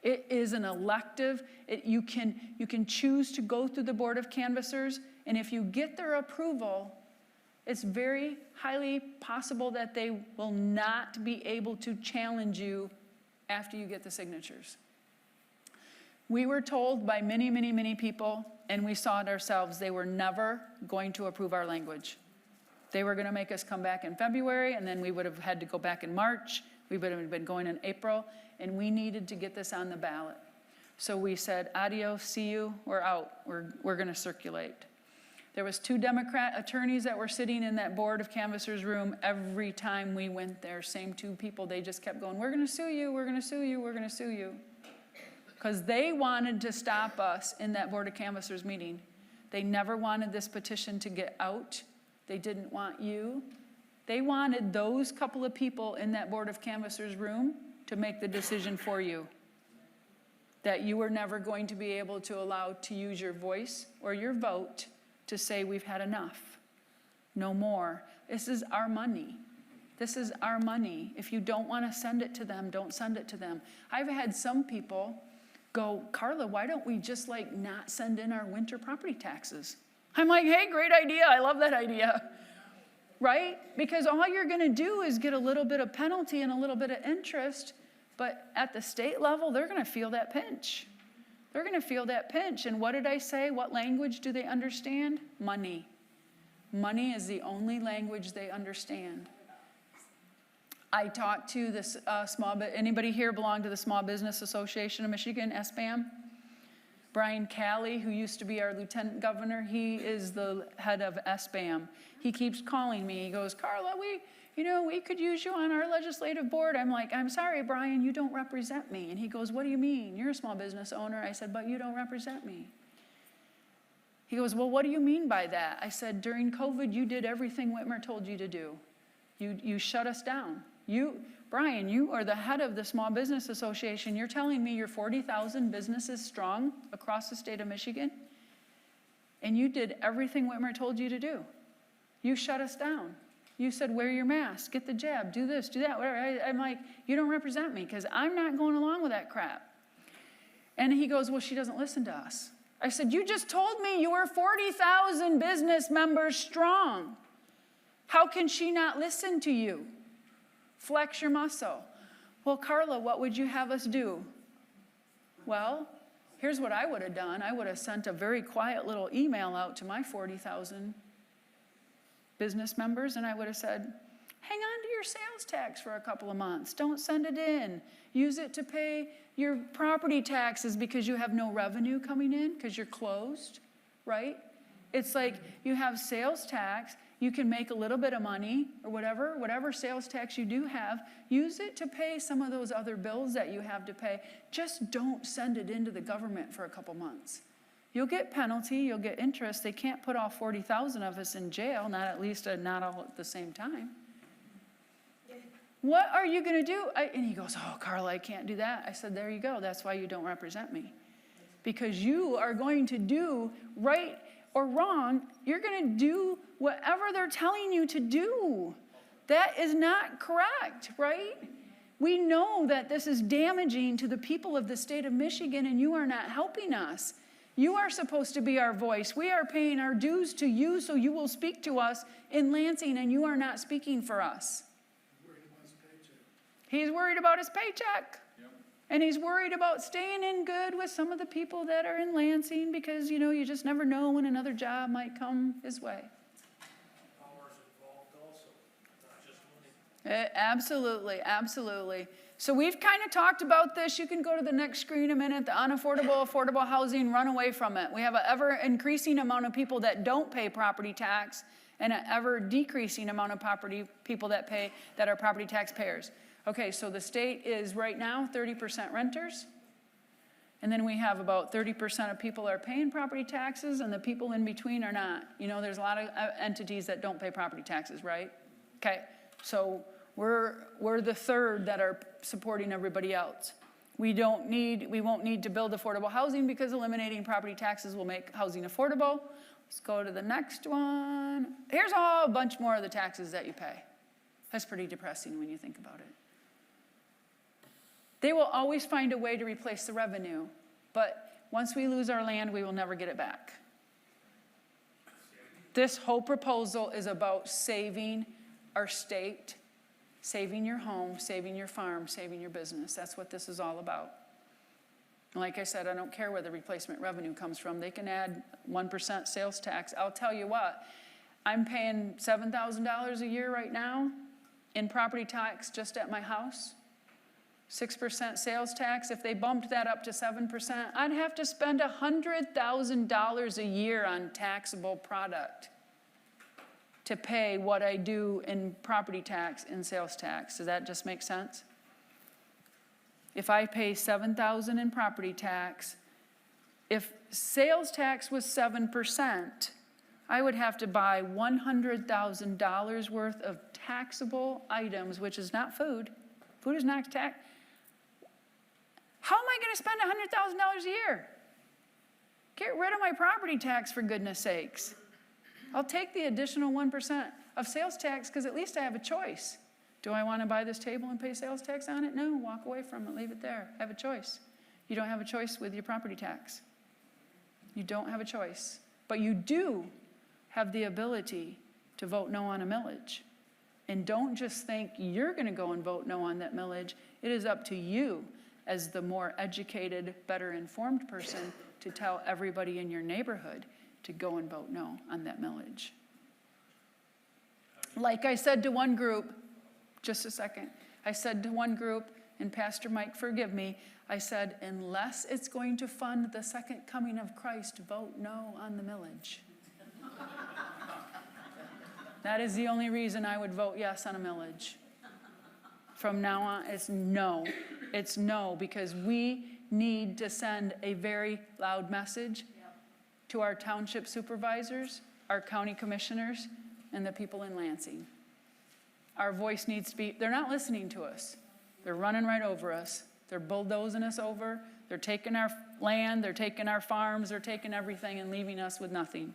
It is an elective. You can choose to go through the Board of Canvassers, and if you get their approval, it's very highly possible that they will not be able to challenge you after you get the signatures. We were told by many, many, many people, and we saw it ourselves, they were never going to approve our language. They were going to make us come back in February, and then we would have had to go back in March. We would have been going in April, and we needed to get this on the ballot. So we said, adios, see you, we're out. We're going to circulate. There was 2 Democrat attorneys that were sitting in that Board of Canvassers room every time we went there. Same 2 people. They just kept going, we're going to sue you, we're going to sue you, we're going to sue you. Because they wanted to stop us in that Board of Canvassers meeting. They never wanted this petition to get out. They didn't want you. They wanted those couple of people in that Board of Canvassers room to make the decision for you. That you were never going to be able to allow to use your voice or your vote to say we've had enough. No more. This is our money. This is our money. If you don't want to send it to them, don't send it to them. I've had some people go, Karla, why don't we just not send in our winter property taxes? I'm like, hey, great idea. I love that idea. Right? Because all you're going to do is get a little bit of penalty and a little bit of interest, but at the state level, they're going to feel that pinch. They're going to feel that pinch. And what did I say? What language do they understand? Money. Money is the only language they understand. I talked to this anybody here belong to the Small Business Association of Michigan, SBAM? Brian Calley, who used to be our lieutenant governor, he is the head of SBAM. He keeps calling me. He goes, Karla, we could use you on our legislative board. I'm like, I'm sorry, Brian, you don't represent me. And he goes, what do you mean? You're a small business owner. I said, but you don't represent me. He goes, well, what do you mean by that? I said, during COVID, you did everything Whitmer told you to do. You shut us down. Brian, you are the head of the Small Business Association. You're telling me you're 40,000 businesses strong across the state of Michigan? And you did everything Whitmer told you to do. You shut us down. You said, wear your mask, get the jab, do this, do that, whatever. I'm like, you don't represent me because I'm not going along with that crap. And he goes, well, she doesn't listen to us. I said, you just told me you were 40,000 business members strong. How can she not listen to you? Flex your muscle. Well, Karla, what would you have us do? Well, here's what I would have done. I would have sent a very quiet little email out to my 40,000 business members, and I would have said, hang on to your sales tax for a couple of months. Don't send it in. Use it to pay your property taxes because you have no revenue coming in because you're closed, right? It's like you have sales tax. You can make a little bit of money or whatever sales tax you do have, use it to pay some of those other bills that you have to pay. Just don't send it into the government for a couple months. You'll get penalty, you'll get interest. They can't put all 40,000 of us in jail, not all at the same time. What are you going to do? And he goes, oh, Karla, I can't do that. I said, there you go. That's why you don't represent me. Because you are going to do right or wrong. You're going to do whatever they're telling you to do. That is not correct, right? We know that this is damaging to the people of the state of Michigan, and you are not helping us. You are supposed to be our voice. We are paying our dues to you so you will speak to us in Lansing, and you are not speaking for us. He's worried about his paycheck. Yep. And he's worried about staying in good with some of the people that are in Lansing because, you just never know when another job might come his way. Power's involved also, not just money. Absolutely, absolutely. So we've kind of talked about this. You can go to the next screen a minute. The affordable housing, run away from it. We have an ever-increasing amount of people that don't pay property tax and an ever-decreasing amount of people that are property taxpayers. Okay, so the state is right now 30% renters. And then we have about 30% of people are paying property taxes, and the people in between are not. There's a lot of entities that don't pay property taxes, right? Okay, so we're the third that are supporting everybody else. We won't need to build affordable housing because eliminating property taxes will make housing affordable. Let's go to the next one. Here's a bunch more of the taxes that you pay. That's pretty depressing when you think about it. They will always find a way to replace the revenue, but once we lose our land, we will never get it back. This whole proposal is about saving our state, saving your home, saving your farm, saving your business. That's what this is all about. And like I said, I don't care where the replacement revenue comes from. They can add 1% sales tax. I'll tell you what, I'm paying $7,000 a year right now in property tax just at my house. 6% sales tax. If they bumped that up to 7%, I'd have to spend $100,000 a year on taxable product to pay what I do in property tax and sales tax. Does that just make sense? If I pay $7,000 in property tax, if sales tax was 7%, I would have to buy $100,000 worth of taxable items, which is not food. Food is not tax. How am I going to spend $100,000 a year? Get rid of my property tax, for goodness sakes. I'll take the additional 1% of sales tax because at least I have a choice. Do I want to buy this table and pay sales tax on it? No, walk away from it, leave it there. I have a choice. You don't have a choice with your property tax. You don't have a choice. But you do have the ability to vote no on a millage. And don't just think you're going to go and vote no on that millage. It is up to you as the more educated, better informed person to tell everybody in your neighborhood to go and vote no on that millage. Like I said to one group, just a second, I said to one group, and Pastor Mike, forgive me, I said, unless it's going to fund the second coming of Christ, vote no on the millage. That is the only reason I would vote yes on a millage. From now on, it's no. It's no, because we need to send a very loud message to our township supervisors, our county commissioners, and the people in Lansing. Our voice needs to be, they're not listening to us. They're running right over us. They're bulldozing us over. They're taking our land. They're taking our farms. They're taking everything and leaving us with nothing.